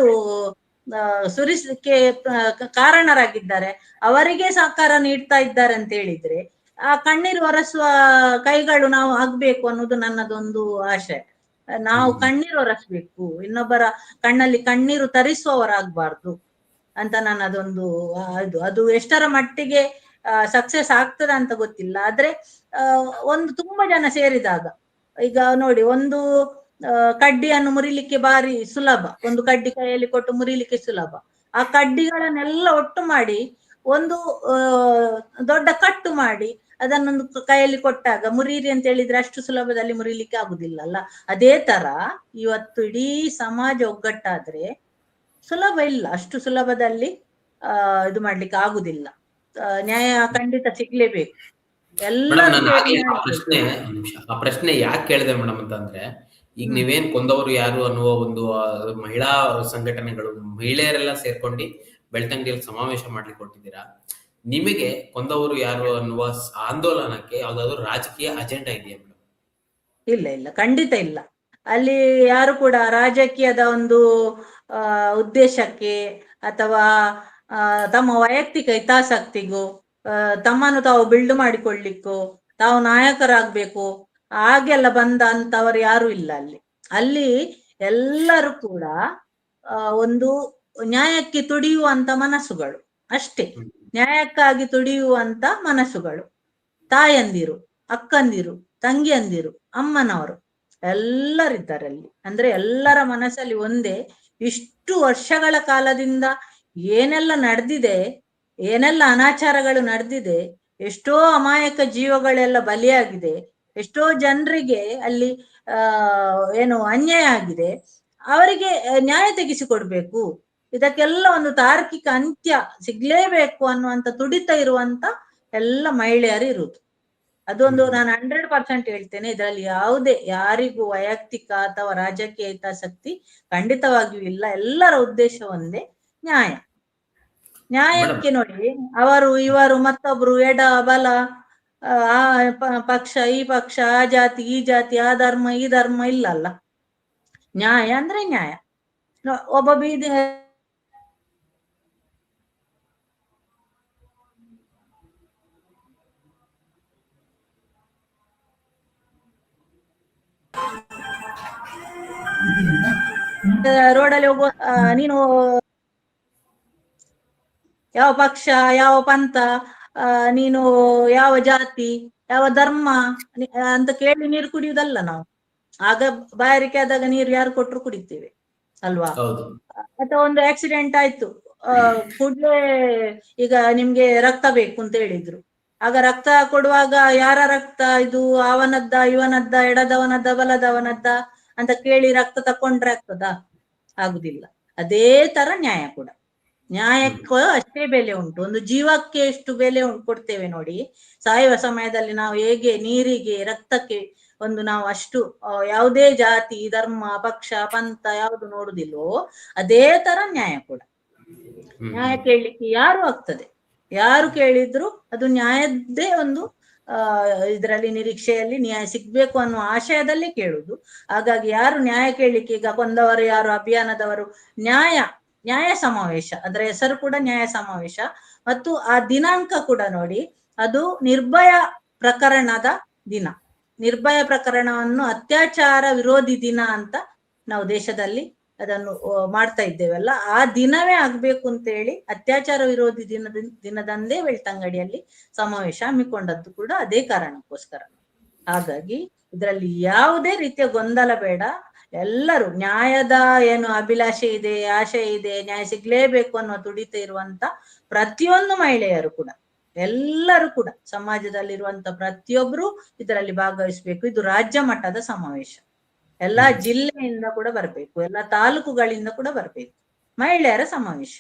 ಸುರಿಸಲಿಕ್ಕೆ ಕಾರಣರಾಗಿದ್ದಾರೆ ಅವರಿಗೆ ಸಹಕಾರ ನೀಡ್ತಾ ಇದ್ದಾರೆ ಅಂತ ಹೇಳಿದ್ರೆ, ಆ ಕಣ್ಣೀರು ಒರೆಸುವ ಕೈಗಳು ನಾವು ಆಗ್ಬೇಕು ಅನ್ನೋದು ನನ್ನದೊಂದು ಆಶೆ. ನಾವು ಕಣ್ಣೀರು ಒರೆಸ್ಬೇಕು, ಇನ್ನೊಬ್ಬರ ಕಣ್ಣಲ್ಲಿ ಕಣ್ಣೀರು ತರಿಸುವವರಾಗಬಾರ್ದು ಅಂತ ನನ್ನದೊಂದು ಅದು ಎಷ್ಟರ ಮಟ್ಟಿಗೆ ಸಕ್ಸಸ್ ಆಗ್ತದ ಅಂತ ಗೊತ್ತಿಲ್ಲ. ಆದ್ರೆ ಒಂದು ತುಂಬಾ ಜನ ಸೇರಿದಾಗ, ಈಗ ನೋಡಿ, ಒಂದು ಕಡ್ಡಿಯನ್ನು ಮುರಿಲಿಕ್ಕೆ ಬಾರಿ ಸುಲಭ, ಒಂದು ಕಡ್ಡಿ ಕೈಯಲ್ಲಿ ಕೊಟ್ಟು ಮುರಿಲಿಕ್ಕೆ ಸುಲಭ. ಆ ಕಡ್ಡಿಗಳನ್ನೆಲ್ಲ ಒಟ್ಟು ಮಾಡಿ ಒಂದು ದೊಡ್ಡ ಕಟ್ಟು ಮಾಡಿ ಅದನ್ನೊಂದು ಕೈಯಲ್ಲಿ ಕೊಟ್ಟಾಗ ಮುರೀರಿ ಅಂತ ಹೇಳಿದ್ರೆ ಅಷ್ಟು ಸುಲಭದಲ್ಲಿ ಮುರಿಲಿಕ್ಕೆ ಆಗುದಿಲ್ಲ ಅಲ್ಲ. ಅದೇ ತರ ಇವತ್ತು ಇಡೀ ಸಮಾಜ ಒಗ್ಗಟ್ಟಾದ್ರೆ ಸುಲಭ ಇಲ್ಲ, ಅಷ್ಟು ಸುಲಭದಲ್ಲಿ ಇದು ಮಾಡ್ಲಿಕ್ಕೆ ಆಗುದಿಲ್ಲ. ನ್ಯಾಯ ಖಂಡಿತ ಸಿಗ್ಲೇಬೇಕು. ಆ ಪ್ರಶ್ನೆ ಯಾಕೆ ಕೇಳಿದೆ ಮೇಡಮ್ ಅಂತಂದ್ರೆ, ಈಗ ನೀವೇನ್ ಕೊಂದವರು ಯಾರು ಅನ್ನುವ ಒಂದು ಮಹಿಳಾ ಸಂಘಟನೆಗಳು, ಮಹಿಳೆಯರೆಲ್ಲ ಸೇರ್ಕೊಂಡು ಬೆಳ್ತಂಗಡಿಯಲ್ಲಿ ಸಮಾವೇಶ ಮಾಡ್ಲಿಕ್ಕೆ ಕೊಟ್ಟಿದ್ದೀರಾ. ನಿಮಗೆ ಕೊಂದವರು ಯಾರು ಅನ್ನುವ ಆಂದೋಲನಕ್ಕೆ ಯಾವ್ದಾದ್ರು ರಾಜಕೀಯ ಅಜೆಂಡಾ ಇದೆಯಾ ಮೇಡಮ್? ಇಲ್ಲ, ಖಂಡಿತ ಇಲ್ಲ. ಅಲ್ಲಿ ಯಾರು ಕೂಡ ರಾಜಕೀಯದ ಒಂದು ಉದ್ದೇಶಕ್ಕೆ ಅಥವಾ ತಮ್ಮ ವೈಯಕ್ತಿಕ ಹಿತಾಸಕ್ತಿಗೂ ತಮ್ಮನ್ನು ತಾವು ಬಿಲ್ಡ್ ಮಾಡಿಕೊಳ್ಳಿಕ್ಕೋ, ತಾವು ನಾಯಕರಾಗ್ಬೇಕು ಹಾಗೆಲ್ಲ ಬಂದಂತವರು ಯಾರು ಇಲ್ಲ ಅಲ್ಲಿ ಎಲ್ಲರೂ ಕೂಡ ಒಂದು ನ್ಯಾಯಕ್ಕೆ ತುಡಿಯುವಂತ ಮನಸ್ಸುಗಳು ಅಷ್ಟೇ. ನ್ಯಾಯಕ್ಕಾಗಿ ತುಡಿಯುವಂತ ಮನಸ್ಸುಗಳು, ತಾಯಂದಿರು, ಅಕ್ಕಂದಿರು, ತಂಗಿಯಂದಿರು, ಅಮ್ಮನವರು ಎಲ್ಲರಿದ್ದಾರೆ ಅಲ್ಲಿ. ಅಂದ್ರೆ ಎಲ್ಲರ ಮನಸ್ಸಲ್ಲಿ ಒಂದೇ, ಇಷ್ಟು ವರ್ಷಗಳ ಕಾಲದಿಂದ ಏನೆಲ್ಲ ನಡೆದಿದೆ, ಏನೆಲ್ಲ ಅನಾಚಾರಗಳು ನಡೆದಿದೆ, ಎಷ್ಟೋ ಅಮಾಯಕ ಜೀವಗಳೆಲ್ಲ ಬಲಿಯಾಗಿದೆ, ಎಷ್ಟೋ ಜನರಿಗೆ ಅಲ್ಲಿ ಏನು ಅನ್ಯಾಯ ಆಗಿದೆ, ಅವರಿಗೆ ನ್ಯಾಯ ತೆಗೆಸಿಕೊಡ್ಬೇಕು, ಇದಕ್ಕೆಲ್ಲ ಒಂದು ತಾರ್ಕಿಕ ಅಂತ್ಯ ಸಿಗ್ಲೇಬೇಕು ಅನ್ನುವಂತ ತುಡಿತ ಇರುವಂತ ಎಲ್ಲ ಮಹಿಳೆಯರು ಇರುವುದು. ಅದೊಂದು ನಾನು 100% ಹೇಳ್ತೇನೆ. ಇದರಲ್ಲಿ ಯಾವುದೇ ಯಾರಿಗೂ ವೈಯಕ್ತಿಕ ಅಥವಾ ರಾಜಕೀಯ ಹಿತಾಸಕ್ತಿ ಖಂಡಿತವಾಗಿಯೂ ಇಲ್ಲ. ಎಲ್ಲರ ಉದ್ದೇಶ ಒಂದೇ, ನ್ಯಾಯ. ನ್ಯಾಯಕ್ಕೆ ನೋಡಿ, ಅವರು ಇವರು ಮತ್ತೊಬ್ರು ಎಡ ಬಲ, ಆ ಪಕ್ಷ ಈ ಪಕ್ಷ, ಆ ಜಾತಿ ಈ ಜಾತಿ, ಆ ಧರ್ಮ ಈ ಧರ್ಮ ಇಲ್ಲಲ್ಲ. ನ್ಯಾಯ ಅಂದ್ರೆ ನ್ಯಾಯ. ಒಬ್ಬ ಬೀದಿ ರೋಡಲ್ಲಿ ಹೋಗುವ ನೀನು ಯಾವ ಪಕ್ಷ, ಯಾವ ಪಂಥ, ನೀನು ಯಾವ ಜಾತಿ, ಯಾವ ಧರ್ಮ ಅಂತ ಕೇಳಿ ನೀರು ಕುಡಿಯುವುದಲ್ಲ ನಾವು. ಆಗ ಬಾಯಾರಿಕೆ ಆದಾಗ ನೀರು ಯಾರು ಕೊಟ್ಟರು ಕುಡಿತೇವೆ ಅಲ್ವಾ? ಅಥವಾ ಒಂದು ಆಕ್ಸಿಡೆಂಟ್ ಆಯ್ತು, ಕೂಡ್ಲೇ ಈಗ ನಿಮ್ಗೆ ರಕ್ತ ಬೇಕು ಅಂತ ಹೇಳಿದ್ರು, ಆಗ ರಕ್ತ ಕೊಡುವಾಗ ಯಾರ ರಕ್ತ ಇದು, ಅವನದ್ದ ಇವನದ್ದ, ಎಡದವನದ್ದ ಬಲದವನದ್ದ ಅಂತ ಕೇಳಿ ರಕ್ತ ತಕೊಂಡ್ರೆ ಆಗ್ತದಾ? ಆಗುದಿಲ್ಲ. ಅದೇ ತರ ನ್ಯಾಯ ಕೂಡ, ನ್ಯಾಯಕ್ಕೂ ಅಷ್ಟೇ ಬೆಲೆ ಉಂಟು. ಒಂದು ಜೀವಕ್ಕೆ ಎಷ್ಟು ಬೆಲೆ ಕೊಡ್ತೇವೆ ನೋಡಿ, ಸಾಯುವ ಸಮಯದಲ್ಲಿ ನಾವು ಹೇಗೆ ನೀರಿಗೆ ರಕ್ತಕ್ಕೆ ಒಂದು ನಾವು ಅಷ್ಟು ಯಾವುದೇ ಜಾತಿ ಧರ್ಮ ಪಕ್ಷ ಪಂಥ ಯಾವುದು ನೋಡುದಿಲ್ವೋ ಅದೇ ತರ ನ್ಯಾಯ ಕೂಡ. ನ್ಯಾಯ ಕೇಳಲಿಕ್ಕೆ ಯಾರು ಆಗ್ತದೆ, ಯಾರು ಕೇಳಿದ್ರು ಅದು ನ್ಯಾಯದ್ದೇ ಒಂದು ಇದರಲ್ಲಿ ನಿರೀಕ್ಷೆಯಲ್ಲಿ ನ್ಯಾಯ ಸಿಗ್ಬೇಕು ಅನ್ನುವ ಆಶಯದಲ್ಲಿ ಕೇಳುದು. ಹಾಗಾಗಿ ಯಾರು ನ್ಯಾಯ ಕೇಳಲಿಕ್ಕೆ, ಈಗ ಕೊಂದವರು ಯಾರು ಅಭಿಯಾನದವರು ನ್ಯಾಯ ಸಮಾವೇಶ, ಅದರ ಹೆಸರು ಕೂಡ ನ್ಯಾಯ ಸಮಾವೇಶ, ಮತ್ತು ಆ ದಿನಾಂಕ ಕೂಡ ನೋಡಿ, ಅದು ನಿರ್ಭಯ ಪ್ರಕರಣದ ದಿನ. ನಿರ್ಭಯ ಪ್ರಕರಣವನ್ನು ಅತ್ಯಾಚಾರ ವಿರೋಧಿ ದಿನ ಅಂತ ನಾವು ದೇಶದಲ್ಲಿ ಅದನ್ನು ಮಾಡ್ತಾ ಇದ್ದೇವಲ್ಲ, ಆ ದಿನವೇ ಆಗ್ಬೇಕು ಅಂತ ಹೇಳಿ ಅತ್ಯಾಚಾರ ವಿರೋಧಿ ದಿನದಂದೇ ಬೆಳ್ತಂಗಡಿಯಲ್ಲಿ ಸಮಾವೇಶ ಹಮ್ಮಿಕೊಂಡದ್ದು ಕೂಡ ಅದೇ ಕಾರಣಕ್ಕೋಸ್ಕರ. ಹಾಗಾಗಿ ಇದರಲ್ಲಿ ಯಾವುದೇ ರೀತಿಯ ಗೊಂದಲ ಬೇಡ. ಎಲ್ಲರೂ ನ್ಯಾಯದ ಏನು ಅಭಿಲಾಷೆ ಇದೆ, ಆಶೆ ಇದೆ, ನ್ಯಾಯ ಸಿಗ್ಲೇಬೇಕು ಅನ್ನೋ ತುಡಿತ ಇರುವಂತ ಪ್ರತಿಯೊಂದು ಮಹಿಳೆಯರು ಕೂಡ, ಎಲ್ಲರೂ ಕೂಡ, ಸಮಾಜದಲ್ಲಿರುವಂತ ಪ್ರತಿಯೊಬ್ರು ಇದರಲ್ಲಿ ಭಾಗವಹಿಸ್ಬೇಕು. ಇದು ರಾಜ್ಯ ಮಟ್ಟದ ಸಮಾವೇಶ, ಎಲ್ಲಾ ಜಿಲ್ಲೆಯಿಂದ ಕೂಡ ಬರ್ಬೇಕು, ಎಲ್ಲಾ ತಾಲೂಕುಗಳಿಂದ ಕೂಡ ಬರ್ಬೇಕು, ಮಹಿಳೆಯರ ಸಮಾವೇಶ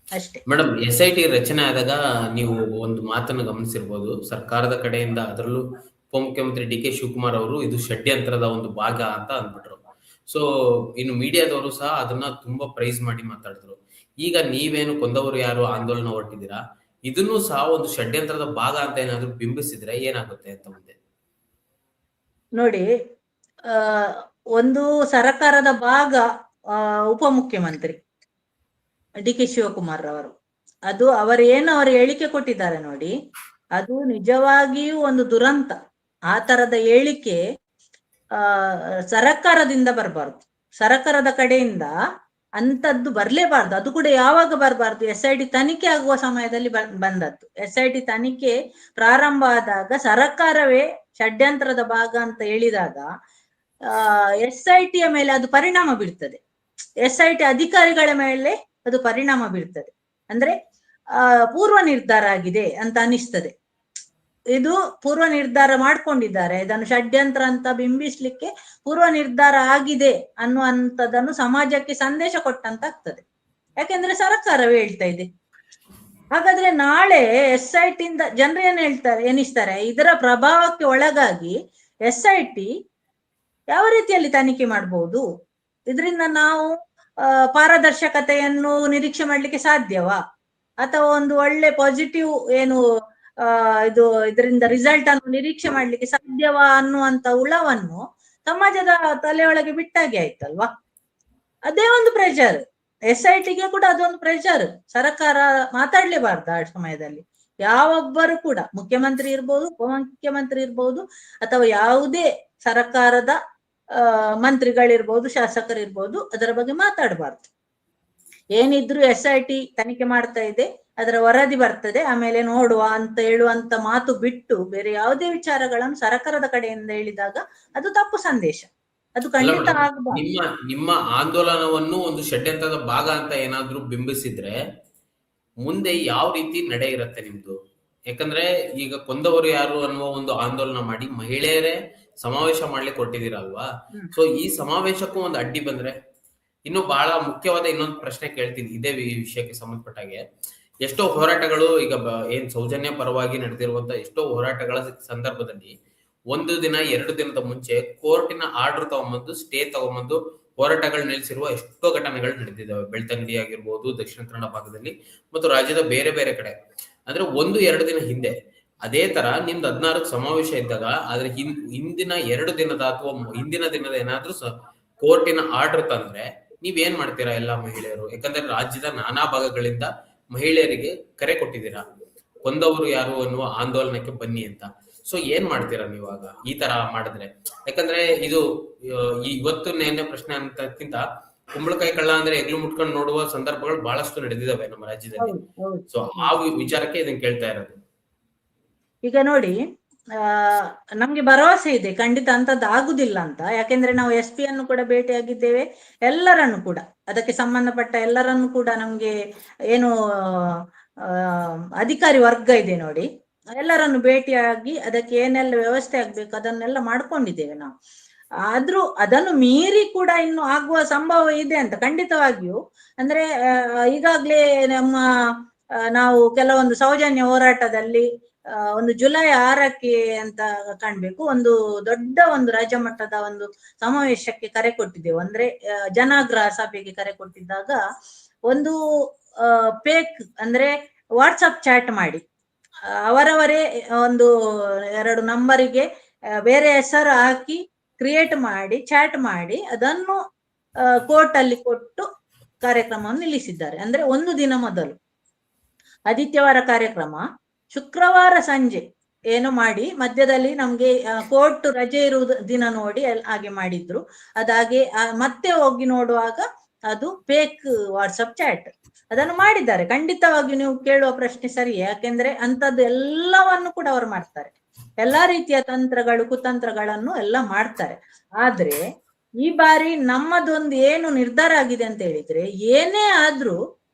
ಅಷ್ಟೇ. ಮೇಡಮ್, SIT ರಚನೆ ಆದಾಗ ನೀವು ಒಂದು ಮಾತನ್ನು ಗಮನಿಸಿರ್ಬೋದು, ಸರ್ಕಾರದ ಕಡೆಯಿಂದ, ಅದರಲ್ಲೂ ಉಪಮುಖ್ಯಮಂತ್ರಿ DK ಶಿವಕುಮಾರ್ ಅವರು ಇದು ಷಡ್ಯಂತ್ರದ ಒಂದು ಭಾಗ ಅಂತ ಅಂದ್ಬಿಟ್ರು. ಸೊ ಇನ್ನು ಮೀಡಿಯಾದವರು ಸಹ ಅದನ್ನ ತುಂಬಾ ಪ್ರೈಸ್ ಮಾಡಿ ಮಾತಾಡಿದ್ರು. ಈಗ ನೀವೇನು ಕೊಂದವರು ಯಾರು ಆಂದೋಲನ ಹೊರಟಿದ್ದೀರಾ, ಇದನ್ನು ಸಹ ಒಂದು ಷಡ್ಯಂತ್ರದ ಭಾಗ ಅಂತ ಏನಾದ್ರು ಬಿಂಬಿಸಿದ್ರೆ ಏನಾಗುತ್ತೆ ಅಂತ ಮುಂದೆ ನೋಡಿ. ಒಂದು ಸರ್ಕಾರದ ಭಾಗ ಉಪಮುಖ್ಯಮಂತ್ರಿ DK ಶಿವಕುಮಾರ್ ಅವರು, ಅದು ಅವರು ಹೇಳಿಕೆ ಕೊಟ್ಟಿದ್ದಾರೆ ನೋಡಿ, ಅದು ನಿಜವಾಗಿಯೂ ಒಂದು ದುರಂತ. ಆ ತರದ ಹೇಳಿಕೆ ಸರ್ಕಾರದಿಂದ ಬರಬಾರ್ದು, ಸರ್ಕಾರದ ಕಡೆಯಿಂದ ಅಂತದ್ದು ಬರ್ಲೇಬಾರ್ದು. ಅದು ಕೂಡ ಯಾವಾಗ ಬರಬಾರ್ದು, SIT ತನಿಖೆ ಆಗುವ ಸಮಯದಲ್ಲಿ ಬಂದದ್ದು. SIT ತನಿಖೆ ಪ್ರಾರಂಭ ಆದಾಗ ಸರ್ಕಾರವೇ ಷಡ್ಯಂತ್ರದ ಭಾಗ ಅಂತ ಹೇಳಿದಾಗ SIT ಯ ಮೇಲೆ ಅದು ಪರಿಣಾಮ ಬೀಳ್ತದೆ, SIT ಅಧಿಕಾರಿಗಳ ಮೇಲೆ ಅದು ಪರಿಣಾಮ ಬೀಳ್ತದೆ. ಅಂದ್ರೆ ಪೂರ್ವ ನಿರ್ಧಾರ ಆಗಿದೆ ಅಂತ ಅನಿಸ್ತದೆ. ಇದು ಪೂರ್ವ ನಿರ್ಧಾರ ಮಾಡ್ಕೊಂಡಿದ್ದಾರೆ, ಇದನ್ನು ಷಡ್ಯಂತ್ರ ಅಂತ ಬಿಂಬಿಸ್ಲಿಕ್ಕೆ ಪೂರ್ವ ನಿರ್ಧಾರ ಆಗಿದೆ ಅನ್ನುವಂಥದ್ದನ್ನು ಸಮಾಜಕ್ಕೆ ಸಂದೇಶ ಕೊಟ್ಟಂತ ಆಗ್ತದೆ. ಯಾಕೆಂದ್ರೆ ಸರ್ಕಾರವೇ ಹೇಳ್ತಾ ಇದೆ. ಹಾಗಾದ್ರೆ ನಾಳೆ SIT ಇಂದ ಜನರು ಏನ್ ಎನಿಸ್ತಾರೆ, ಇದರ ಪ್ರಭಾವಕ್ಕೆ ಒಳಗಾಗಿ SIT ಯಾವ ರೀತಿಯಲ್ಲಿ ತನಿಖೆ ಮಾಡಬಹುದು, ಇದರಿಂದ ನಾವು ಪಾರದರ್ಶಕತೆಯನ್ನು ನಿರೀಕ್ಷೆ ಮಾಡ್ಲಿಕ್ಕೆ ಸಾಧ್ಯವಾ, ಅಥವಾ ಒಂದು ಒಳ್ಳೆ ಪಾಸಿಟಿವ್ ಏನು ಇದರಿಂದ ರಿಸಲ್ಟ್ ಅನ್ನು ನಿರೀಕ್ಷೆ ಮಾಡ್ಲಿಕ್ಕೆ ಸಾಧ್ಯವಾ ಅನ್ನುವಂತ ಉಳವನ್ನು ಸಮಾಜದ ತಲೆಯೊಳಗೆ ಬಿಟ್ಟಾಗೆ ಆಯ್ತಲ್ವಾ. ಅದೇ ಒಂದು ಪ್ರೆಷರ್, SITಗೆ ಕೂಡ ಅದೊಂದು ಪ್ರೆಷರ್. ಸರ್ಕಾರ ಮಾತಾಡ್ಲೇಬಾರ್ದು ಆ ಸಮಯದಲ್ಲಿ. ಯಾವೊಬ್ಬರು ಕೂಡ, ಮುಖ್ಯಮಂತ್ರಿ ಇರ್ಬೋದು, ಉಪಮುಖ್ಯಮಂತ್ರಿ ಇರ್ಬೋದು, ಅಥವಾ ಯಾವುದೇ ಸರ್ಕಾರದ ಮಂತ್ರಿಗಳಿರ್ಬೋದು, ಶಾಸಕರಿರ್ಬೋದು, ಅದರ ಬಗ್ಗೆ ಮಾತಾಡಬಾರ್ದು. ಏನಿದ್ರು SIT ತನಿಖೆ ಮಾಡ್ತಾ ಇದೆ, ಅದರ ವರದಿ ಬರ್ತದೆ, ಆಮೇಲೆ ನೋಡುವ ಅಂತ ಹೇಳುವಂತ ಮಾತು ಬಿಟ್ಟು ಬೇರೆ ಯಾವುದೇ ವಿಚಾರಗಳನ್ನು ಸರ್ಕಾರದ ಕಡೆಯಿಂದ ಹೇಳಿದಾಗ ಅದು ತಪ್ಪು ಸಂದೇಶ. ಅದು ಖಂಡಿತ ಆಗಬಾರ್ದು. ನಿಮ್ಮ ಆಂದೋಲನವನ್ನು ಒಂದು ಷಡ್ಯಂತ್ರದ ಭಾಗ ಅಂತ ಏನಾದ್ರೂ ಬಿಂಬಿಸಿದ್ರೆ ಮುಂದೆ ಯಾವ ರೀತಿ ನಡೆ ಇರುತ್ತೆ ನಿಮ್ದು? ಯಾಕಂದ್ರೆ ಈಗ ಕೊಂದವರು ಯಾರು ಅನ್ನುವ ಒಂದು ಆಂದೋಲನ ಮಾಡಿ ಮಹಿಳೆಯರೇ ಸಮಾವೇಶ ಮಾಡ್ಲಿಕ್ಕೆ ಕೊಟ್ಟಿದ್ದೀರಲ್ವಾ. ಸೊ ಈ ಸಮಾವೇಶಕ್ಕೂ ಒಂದು ಅಡ್ಡಿ ಬಂದ್ರೆ, ಇನ್ನು ಬಹಳ ಮುಖ್ಯವಾದ ಇನ್ನೊಂದು ಪ್ರಶ್ನೆ ಕೇಳ್ತೀನಿ ಇದೇ ವಿಷಯಕ್ಕೆ ಸಂಬಂಧಪಟ್ಟಾಗೆ. ಎಷ್ಟೋ ಹೋರಾಟಗಳು ಈಗ ಏನ್ ಸೌಜನ್ಯ ಪರವಾಗಿ ನಡೆದಿರುವಂತ ಎಷ್ಟೋ ಹೋರಾಟಗಳ ಸಂದರ್ಭದಲ್ಲಿ 1 ದಿನ 2 ದಿನದ ಮುಂಚೆ ಕೋರ್ಟಿನ ಆರ್ಡರ್ ತಗೊಂಬಂದು, ಸ್ಟೇ ತಗೊಂಬಂದು ಹೋರಾಟಗಳು ನಿಲ್ಲಿಸಿರುವ ಎಷ್ಟೋ ಘಟನೆಗಳು ನಡೆದಿದ್ದಾವೆ. ಬೆಳ್ತಂಗಡಿ ಆಗಿರ್ಬೋದು, ದಕ್ಷಿಣ ಕನ್ನಡ ಭಾಗದಲ್ಲಿ ಮತ್ತು ರಾಜ್ಯದ ಬೇರೆ ಬೇರೆ ಕಡೆ. ಅಂದ್ರೆ 1-2 ದಿನ ಹಿಂದೆ ಅದೇ ತರ ನಿಮ್ದು 16 ಸಮಾವೇಶ ಇದ್ದಾಗ ಅದ್ರ ಹಿಂದಿನ 2 ದಿನದ ಅಥವಾ ಹಿಂದಿನ ದಿನದ ಏನಾದ್ರೂ ಕೋರ್ಟಿನ ಆರ್ಡರ್ ತಂದ್ರೆ ನೀವೇನ್ ಮಾಡ್ತೀರಾ ಎಲ್ಲಾ ಮಹಿಳೆಯರು? ಯಾಕಂದ್ರೆ ರಾಜ್ಯದ ನಾನಾ ಭಾಗಗಳಿಂದ ಮಹಿಳೆಯರಿಗೆ ಕರೆ ಕೊಟ್ಟಿದ್ದೀರಾ, ಕೊಂದವರು ಯಾರು ಅನ್ನುವ ಆಂದೋಲನಕ್ಕೆ ಬನ್ನಿ ಅಂತ. ಸೊ ಏನ್ ಮಾಡ್ತೀರಾ ನೀವಾಗ ಈ ತರ ಮಾಡಿದ್ರೆ? ಯಾಕಂದ್ರೆ ಇದು ಇವತ್ತು ನೇನೆ ಪ್ರಶ್ನೆ ಅಂತಕ್ಕಿಂತ ಕುಂಬಳಕಾಯಿ ಕಳ್ಳ ಅಂದ್ರೆ ಎಗ್ಲು ಮುಟ್ಕೊಂಡು ನೋಡುವ ಸಂದರ್ಭಗಳು ಬಹಳಷ್ಟು ನಡೆದಿದ್ದಾವೆ ನಮ್ಮ ರಾಜ್ಯದಲ್ಲಿ. ಸೊ ಆ ವಿಚಾರಕ್ಕೆ ಇದನ್ನ ಕೇಳ್ತಾ ಇರೋದು. ಈಗ ನೋಡಿ, ನಮ್ಗೆ ಭರವಸೆ ಇದೆ ಖಂಡಿತ ಅಂತದ್ದು ಆಗುದಿಲ್ಲ ಅಂತ. ಯಾಕೆಂದ್ರೆ ನಾವು SP ಅನ್ನು ಕೂಡ ಭೇಟಿಯಾಗಿದ್ದೇವೆ, ಎಲ್ಲರನ್ನು ಕೂಡ, ಅದಕ್ಕೆ ಸಂಬಂಧಪಟ್ಟ ಎಲ್ಲರನ್ನು ಕೂಡ, ನಮ್ಗೆ ಏನು ಅಧಿಕಾರಿ ವರ್ಗ ಇದೆ ನೋಡಿ, ಎಲ್ಲರನ್ನು ಭೇಟಿಯಾಗಿ ಅದಕ್ಕೆ ಏನೆಲ್ಲ ವ್ಯವಸ್ಥೆ ಆಗ್ಬೇಕು ಅದನ್ನೆಲ್ಲ ಮಾಡ್ಕೊಂಡಿದ್ದೇವೆ ನಾವು. ಆದ್ರೂ ಅದನ್ನು ಮೀರಿ ಕೂಡ ಇನ್ನು ಆಗುವ ಸಂಭವ ಇದೆ ಅಂತ ಖಂಡಿತವಾಗಿಯೂ. ಅಂದ್ರೆ ಈಗಾಗ್ಲೇ ನಾವು ಕೆಲವೊಂದು ಸೌಜನ್ಯ ಹೋರಾಟದಲ್ಲಿ ಒಂದು ಜುಲೈ 6ಕ್ಕೆ ಅಂತ ಕಾಣ್ಬೇಕು, ಒಂದು ದೊಡ್ಡ ಒಂದು ರಾಜ್ಯ ಮಟ್ಟದ ಒಂದು ಸಮಾವೇಶಕ್ಕೆ ಕರೆ ಕೊಟ್ಟಿದ್ದೆವು. ಅಂದ್ರೆ ಜನಾಗ್ರಹ ಸಭೆಗೆ ಕರೆ ಕೊಟ್ಟಿದ್ದಾಗ ಒಂದು ಫೇಕ್ ಅಂದ್ರೆ ವಾಟ್ಸಪ್ ಚಾಟ್ ಮಾಡಿ ಅವರವರೇ ಒಂದು 2 ನಂಬರಿಗೆ ಬೇರೆ ಹೆಸರು ಹಾಕಿ ಕ್ರಿಯೇಟ್ ಮಾಡಿ ಚಾಟ್ ಮಾಡಿ ಅದನ್ನು ಕೋರ್ಟ್ ಅಲ್ಲಿ ಕೊಟ್ಟು ಕಾರ್ಯಕ್ರಮವನ್ನು ನಿಲ್ಲಿಸಿದ್ದಾರೆ. ಅಂದ್ರೆ ಒಂದು ದಿನ ಮೊದಲು ಆದಿತ್ಯವಾರ ಕಾರ್ಯಕ್ರಮ, ಶುಕ್ರವಾರ ಸಂಜೆ ಏನು ಮಾಡಿ ಮಧ್ಯದಲ್ಲಿ ನಮ್ಗೆ ಕೋರ್ಟ್ ರಜೆ ಇರುವುದು ದಿನ ನೋಡಿ ಹಾಗೆ ಮಾಡಿದ್ರು. ಅದಾಗೆ ಮತ್ತೆ ಹೋಗಿ ನೋಡುವಾಗ ಅದು ಫೇಕ್ ವಾಟ್ಸಪ್ ಚಾಟ್ ಅದನ್ನು ಮಾಡಿದ್ದಾರೆ. ಖಂಡಿತವಾಗಿ ನೀವು ಕೇಳುವ ಪ್ರಶ್ನೆ ಸರಿ, ಯಾಕೆಂದ್ರೆ ಅಂತದ್ದು ಎಲ್ಲವನ್ನು ಕೂಡ ಅವರು ಮಾಡ್ತಾರೆ, ಎಲ್ಲಾ ರೀತಿಯ ತಂತ್ರಗಳು ಕುತಂತ್ರಗಳನ್ನು ಎಲ್ಲ ಮಾಡ್ತಾರೆ. ಆದ್ರೆ ಈ ಬಾರಿ ನಮ್ಮದೊಂದು ಏನು ನಿರ್ಧಾರ ಆಗಿದೆ ಅಂತ ಹೇಳಿದ್ರೆ, ಏನೇ ಆದ್ರೂ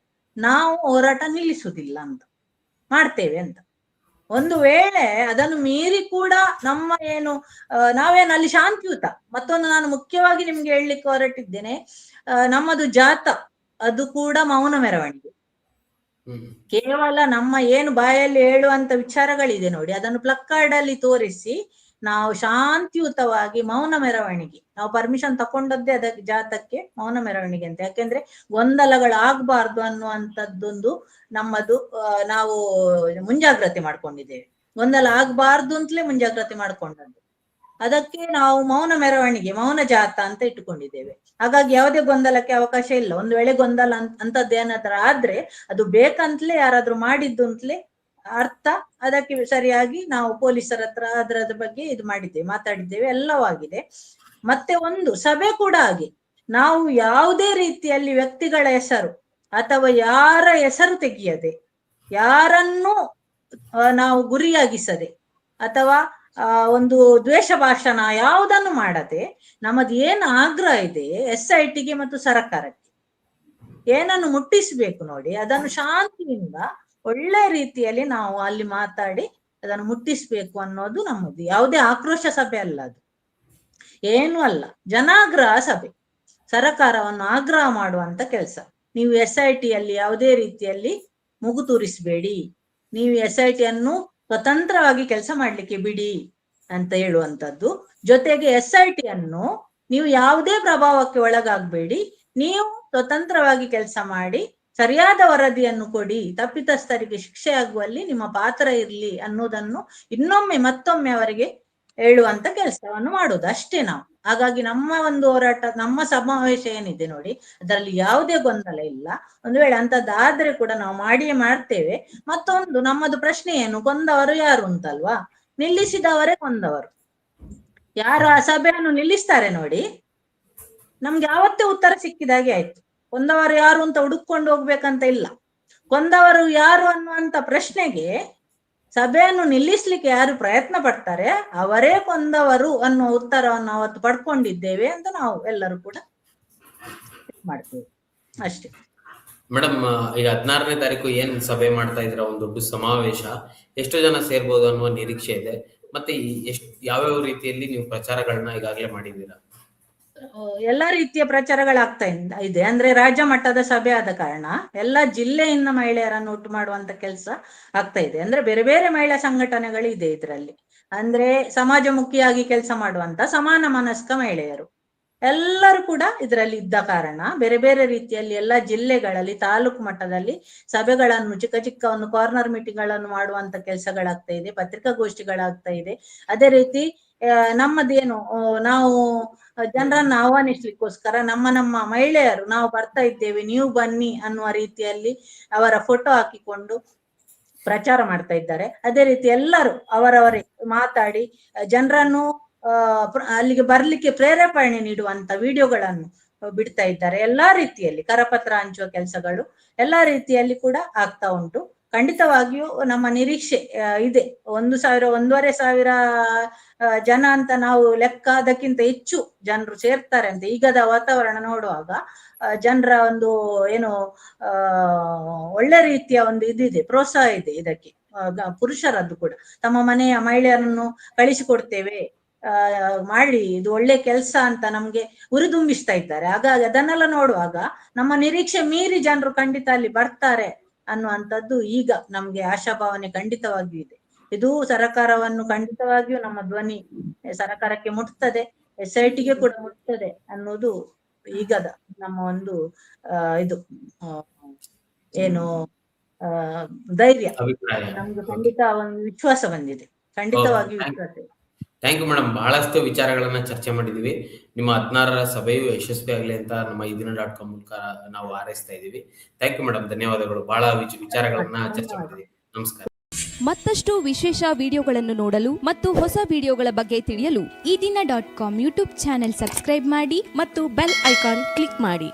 ನಾವು ಹೋರಾಟ ನಿಲ್ಲಿಸುವುದಿಲ್ಲ ಅಂತ, ಮಾಡ್ತೇವೆ ಅಂತ. ಒಂದು ವೇಳೆ ಅದನ್ನು ಮೀರಿ ಕೂಡ ನಮ್ಮ ಏನು ನಾವೇನು ಅಲ್ಲಿ ಶಾಂತಿಯುತ, ಮತ್ತೊಂದು ನಾನು ಮುಖ್ಯವಾಗಿ ನಿಮ್ಗೆ ಹೇಳಲಿಕ್ಕೆ ಹೊರಟಿದ್ದೇನೆ, ನಮ್ಮದು ಜಾತ ಅದು ಕೂಡ ಮೌನ ಮೆರವಣಿಗೆ. ಕೇವಲ ನಮ್ಮ ಏನು ಬಾಯಲ್ಲಿ ಹೇಳುವಂತ ವಿಚಾರಗಳಿದೆ ನೋಡಿ, ಅದನ್ನು ಪ್ಲಕ್ಕಾರ್ಡ್ ಅಲ್ಲಿ ತೋರಿಸಿ ನಾವು ಶಾಂತಿಯುತವಾಗಿ ಮೌನ ಮೆರವಣಿಗೆ, ನಾವು ಪರ್ಮಿಷನ್ ತಕೊಂಡದ್ದೇ ಅದಕ್ಕೆ ಜಾತಕ್ಕೆ ಮೌನ ಮೆರವಣಿಗೆ ಅಂತ. ಯಾಕೆಂದ್ರೆ ಗೊಂದಲಗಳಾಗಬಾರ್ದು ಅನ್ನುವಂಥದ್ದೊಂದು ನಮ್ಮದು ನಾವು ಮುಂಜಾಗ್ರತೆ ಮಾಡ್ಕೊಂಡಿದ್ದೇವೆ. ಗೊಂದಲ ಆಗ್ಬಾರ್ದು ಅಂತಲೇ ಮುಂಜಾಗ್ರತೆ ಮಾಡ್ಕೊಂಡದ್ದು. ಅದಕ್ಕೆ ನಾವು ಮೌನ ಮೆರವಣಿಗೆ, ಮೌನ ಜಾತ ಅಂತ ಇಟ್ಟುಕೊಂಡಿದ್ದೇವೆ. ಹಾಗಾಗಿ ಯಾವುದೇ ಗೊಂದಲಕ್ಕೆ ಅವಕಾಶ ಇಲ್ಲ. ಒಂದು ವೇಳೆ ಗೊಂದಲ ಅಂತದ್ದೇನಾದ್ರೂ ಆದ್ರೆ ಅದು ಬೇಕಂತಲೇ ಯಾರಾದ್ರೂ ಮಾಡಿದ್ದು ಅಂತಲೇ ಅರ್ಥ. ಅದಕ್ಕೆ ಸರಿಯಾಗಿ ನಾವು ಪೊಲೀಸರ ಹತ್ರ ಅದರದ ಬಗ್ಗೆ ಇದು ಮಾಡಿದ್ದೇವೆ, ಮಾತಾಡಿದ್ದೇವೆ, ಎಲ್ಲವಾಗಿದೆ. ಮತ್ತೆ ಒಂದು ಸಭೆ ಕೂಡ ಹಾಗೆ, ನಾವು ಯಾವುದೇ ರೀತಿಯಲ್ಲಿ ವ್ಯಕ್ತಿಗಳ ಹೆಸರು ಅಥವಾ ಯಾರ ಹೆಸರು ತೆಗೆಯದೆ, ಯಾರನ್ನು ನಾವು ಗುರಿಯಾಗಿಸದೆ ಅಥವಾ ಒಂದು ದ್ವೇಷ ಭಾಷಣ ಯಾವುದನ್ನು ಮಾಡದೆ, ನಮ್ಮದು ಏನು ಆಗ್ರಹ ಇದೆ SITಗೆ ಮತ್ತು ಸರ್ಕಾರಕ್ಕೆ ಏನನ್ನು ಮುಟ್ಟಿಸ್ಬೇಕು ನೋಡಿ, ಅದನ್ನು ಶಾಂತಿಯಿಂದ ಒಳ್ಳೆ ರೀತಿಯಲ್ಲಿ ನಾವು ಅಲ್ಲಿ ಮಾತಾಡಿ ಅದನ್ನು ಮುಟ್ಟಿಸ್ಬೇಕು ಅನ್ನೋದು ನಮ್ಮದು. ಯಾವುದೇ ಆಕ್ರೋಶ ಸಭೆ ಅಲ್ಲ ಅದು, ಏನು ಅಲ್ಲ, ಜನಾಗ್ರಹ ಸಭೆ, ಸರಕಾರವನ್ನು ಆಗ್ರಹ ಮಾಡುವಂತ ಕೆಲಸ. ನೀವು SITಯಲ್ಲಿ ಯಾವುದೇ ರೀತಿಯಲ್ಲಿ ಮುಗು ತೂರಿಸಬೇಡಿ, ನೀವು SITಯನ್ನು ಸ್ವತಂತ್ರವಾಗಿ ಕೆಲಸ ಮಾಡ್ಲಿಕ್ಕೆ ಬಿಡಿ ಅಂತ ಹೇಳುವಂತದ್ದು. ಜೊತೆಗೆ SITಯನ್ನು ನೀವು ಯಾವುದೇ ಪ್ರಭಾವಕ್ಕೆ ಒಳಗಾಗಬೇಡಿ, ನೀವು ಸ್ವತಂತ್ರವಾಗಿ ಕೆಲಸ ಮಾಡಿ ಸರಿಯಾದ ವರದಿಯನ್ನು ಕೊಡಿ, ತಪ್ಪಿತಸ್ಥರಿಗೆ ಶಿಕ್ಷೆ ಆಗುವಲ್ಲಿ ನಿಮ್ಮ ಪಾತ್ರ ಇರ್ಲಿ ಅನ್ನೋದನ್ನು ಇನ್ನೊಮ್ಮೆ ಮತ್ತೊಮ್ಮೆ ಅವರಿಗೆ ಹೇಳುವಂತ ಕೆಲಸವನ್ನು ಮಾಡುದು ಅಷ್ಟೇ ನಾವು. ಹಾಗಾಗಿ ನಮ್ಮ ಒಂದು ಹೋರಾಟ, ನಮ್ಮ ಸಮಾವೇಶ ಏನಿದೆ ನೋಡಿ, ಅದರಲ್ಲಿ ಯಾವುದೇ ಗೊಂದಲ ಇಲ್ಲ. ಒಂದು ವೇಳೆ ಅಂತದ್ದಾದ್ರೆ ಕೂಡ ನಾವು ಮಾಡಿಯೇ ಮಾಡ್ತೇವೆ. ಮತ್ತೊಂದು ನಮ್ಮದು ಪ್ರಶ್ನೆ ಏನು, ಕೊಂದವರು ಯಾರು ಅಂತಲ್ವಾ, ನಿಲ್ಲಿಸಿದವರೇ ಕೊಂದವರು. ಯಾರು ಆ ಸಭೆಯನ್ನು ನಿಲ್ಲಿಸ್ತಾರೆ ನೋಡಿ, ನಮ್ಗೆ ಯಾವತ್ತೇ ಉತ್ತರ ಸಿಕ್ಕಿದಾಗೆ ಆಯ್ತು. ಕೊಂದವರು ಯಾರು ಅಂತ ಹುಡುಕೊಂಡು ಹೋಗ್ಬೇಕಂತ ಇಲ್ಲ. ಕೊಂದವರು ಯಾರು ಅನ್ನುವಂತ ಪ್ರಶ್ನೆಗೆ ಸಭೆಯನ್ನು ನಿಲ್ಲಿಸ್ಲಿಕ್ಕೆ ಯಾರು ಪ್ರಯತ್ನ ಪಡ್ತಾರೆ ಅವರೇ ಕೊಂದವರು ಅನ್ನೋ ಉತ್ತರವನ್ನು ಅವತ್ತು ಪಡ್ಕೊಂಡಿದ್ದೇವೆ ಅಂತ ನಾವು ಎಲ್ಲರೂ ಕೂಡ ಮಾಡ್ತೇವೆ ಅಷ್ಟೇ. ಮೇಡಮ್, ಈಗ 16ನೇ ತಾರೀಕು ಏನ್ ಸಭೆ ಮಾಡ್ತಾ ಇದ್ರ, ಒಂದು ದೊಡ್ಡ ಸಮಾವೇಶ, ಎಷ್ಟು ಜನ ಸೇರ್ಬೋದು ಅನ್ನುವ ನಿರೀಕ್ಷೆ ಇದೆ? ಮತ್ತೆ ಯಾವ್ಯಾವ ರೀತಿಯಲ್ಲಿ ನೀವು ಪ್ರಚಾರಗಳನ್ನ ಈಗಾಗಲೇ ಮಾಡಿದ್ದೀರಾ? ಎಲ್ಲಾ ರೀತಿಯ ಪ್ರಚಾರಗಳಾಗ್ತಾ ಇದೆ. ಅಂದ್ರೆ ರಾಜ್ಯ ಮಟ್ಟದ ಸಭೆ ಆದ ಕಾರಣ ಎಲ್ಲಾ ಜಿಲ್ಲೆಯಿಂದ ಮಹಿಳೆಯರನ್ನು ಒಟ್ಟು ಮಾಡುವಂತ ಕೆಲಸ ಆಗ್ತಾ ಇದೆ. ಅಂದ್ರೆ ಬೇರೆ ಬೇರೆ ಮಹಿಳಾ ಸಂಘಟನೆಗಳು ಇದೆ ಇದರಲ್ಲಿ. ಅಂದ್ರೆ ಸಮಾಜಮುಖಿಯಾಗಿ ಕೆಲಸ ಮಾಡುವಂತ ಸಮಾನ ಮನಸ್ಕ ಮಹಿಳೆಯರು ಎಲ್ಲರೂ ಕೂಡ ಇದರಲ್ಲಿ ಇದ್ದ ಕಾರಣ ಬೇರೆ ಬೇರೆ ರೀತಿಯಲ್ಲಿ ಎಲ್ಲಾ ಜಿಲ್ಲೆಗಳಲ್ಲಿ ತಾಲೂಕು ಮಟ್ಟದಲ್ಲಿ ಸಭೆಗಳನ್ನು, ಚಿಕ್ಕ ಚಿಕ್ಕ ಒಂದು ಕಾರ್ನರ್ ಮೀಟಿಂಗ್ಗಳನ್ನು ಮಾಡುವಂತ ಕೆಲಸಗಳಾಗ್ತಾ ಇದೆ, ಪತ್ರಿಕಾಗೋಷ್ಠಿಗಳಾಗ್ತಾ ಇದೆ. ಅದೇ ರೀತಿ ನಮ್ಮದೇನು ನಾವು ಜನರನ್ನು ಆಹ್ವಾನಿಸ್ಲಿಕ್ಕೋಸ್ಕರ ನಮ್ಮ ಮಹಿಳೆಯರು ನಾವು ಬರ್ತಾ ಇದ್ದೇವೆ ನೀವು ಬನ್ನಿ ಅನ್ನುವ ರೀತಿಯಲ್ಲಿ ಅವರ ಫೋಟೋ ಹಾಕಿಕೊಂಡು ಪ್ರಚಾರ ಮಾಡ್ತಾ ಇದ್ದಾರೆ. ಅದೇ ರೀತಿ ಎಲ್ಲರೂ ಅವರವರೇ ಮಾತಾಡಿ ಜನರನ್ನು ಅಲ್ಲಿಗೆ ಬರ್ಲಿಕ್ಕೆ ಪ್ರೇರೇಪಣೆ ನೀಡುವಂತ ವಿಡಿಯೋಗಳನ್ನು ಬಿಡ್ತಾ ಇದ್ದಾರೆ. ಎಲ್ಲಾ ರೀತಿಯಲ್ಲಿ ಕರಪತ್ರ ಹಂಚುವ ಕೆಲಸಗಳು ಎಲ್ಲಾ ರೀತಿಯಲ್ಲಿ ಕೂಡ ಆಗ್ತಾ ಉಂಟು. ಖಂಡಿತವಾಗಿಯೂ ನಮ್ಮ ನಿರೀಕ್ಷೆ ಇದೆ, 1,000 1,500 ಜನ ಅಂತ ನಾವು ಲೆಕ್ಕ, ಅದಕ್ಕಿಂತ ಹೆಚ್ಚು ಜನರು ಸೇರ್ತಾರೆ ಅಂತ ಈಗದ ವಾತಾವರಣ ನೋಡುವಾಗ. ಜನರ ಒಂದು ಏನು ಒಳ್ಳೆ ರೀತಿಯ ಒಂದು ಇದಿದೆ, ಪ್ರೋತ್ಸಾಹ ಇದೆ ಇದಕ್ಕೆ. ಪುರುಷರದ್ದು ಕೂಡ ತಮ್ಮ ಮನೆಯ ಮಹಿಳೆಯರನ್ನು ಕಳಿಸಿಕೊಡ್ತೇವೆ, ಮಾಡಿ ಇದು ಒಳ್ಳೆ ಕೆಲಸ ಅಂತ ನಮ್ಗೆ ಉರಿದುಂಬಿಸ್ತಾ ಇದ್ದಾರೆ. ಹಾಗಾಗಿ ಅದನ್ನೆಲ್ಲ ನೋಡುವಾಗ ನಮ್ಮ ನಿರೀಕ್ಷೆ ಮೀರಿ ಜನರು ಖಂಡಿತ ಅಲ್ಲಿ ಬರ್ತಾರೆ ಅನ್ನುವಂಥದ್ದು ಈಗ ನಮ್ಗೆ ಆಶಾಭಾವನೆ ಖಂಡಿತವಾಗಿಯೂ ಇದೆ. ಇದು ಸರ್ಕಾರವನ್ನು ಖಂಡಿತವಾಗಿಯೂ ನಮ್ಮ ಧ್ವನಿ ಸರ್ಕಾರಕ್ಕೆ ಮುಟ್ತದೆ, SITಗೆ ಕೂಡ ಮುಟ್ತದೆ ಅನ್ನೋದು ಈಗದ ನಮ್ಮ ಒಂದು ಇದು ಏನು ಧೈರ್ಯ ಅಭಿಪ್ರಾಯ. ನಮ್ಗೆ ಖಂಡಿತ ಒಂದು ವಿಶ್ವಾಸ ಬಂದಿದೆ, ಖಂಡಿತವಾಗಿಯೂ ವಿಶ್ವಾಸ ಇದೆ. Thank you madam. ಬಹಳಷ್ಟು ವಿಚಾರಗಳನ್ನ ಚರ್ಚೆ ಮಾಡಿದೀವಿ. ನಿಮ್ಮ 16ರ ಸಭೆಯು ಯಶಸ್ವಿ ಆಗಲಿ ಅಂತ ನಮ್ಮ ಇದೀನ.com ಮೂಲಕ ನಾವು ಹಾರೈಸ್ತಾ ಇದೀವಿ. ಥ್ಯಾಂಕ್ ಯು ಮೇಡಮ್, ಧನ್ಯವಾದಗಳು. ಬಹಳ ವಿಚಾರಗಳನ್ನ ಚರ್ಚೆ ಮಾಡಿದೀವಿ. ನಮಸ್ಕಾರ. ಮತ್ತಷ್ಟು ವಿಶೇಷ ವಿಡಿಯೋಗಳನ್ನು ನೋಡಲು ಮತ್ತು ಹೊಸ ವಿಡಿಯೋಗಳ ಬಗ್ಗೆ ತಿಳಿಯಲು ಇದೀನ.com ಯೂಟ್ಯೂಬ್ ಚಾನೆಲ್ ಸಬ್ಸ್ಕ್ರೈಬ್ ಮಾಡಿ ಮತ್ತು ಬೆಲ್ ಐಕಾನ್ ಕ್ಲಿಕ್ ಮಾಡಿ.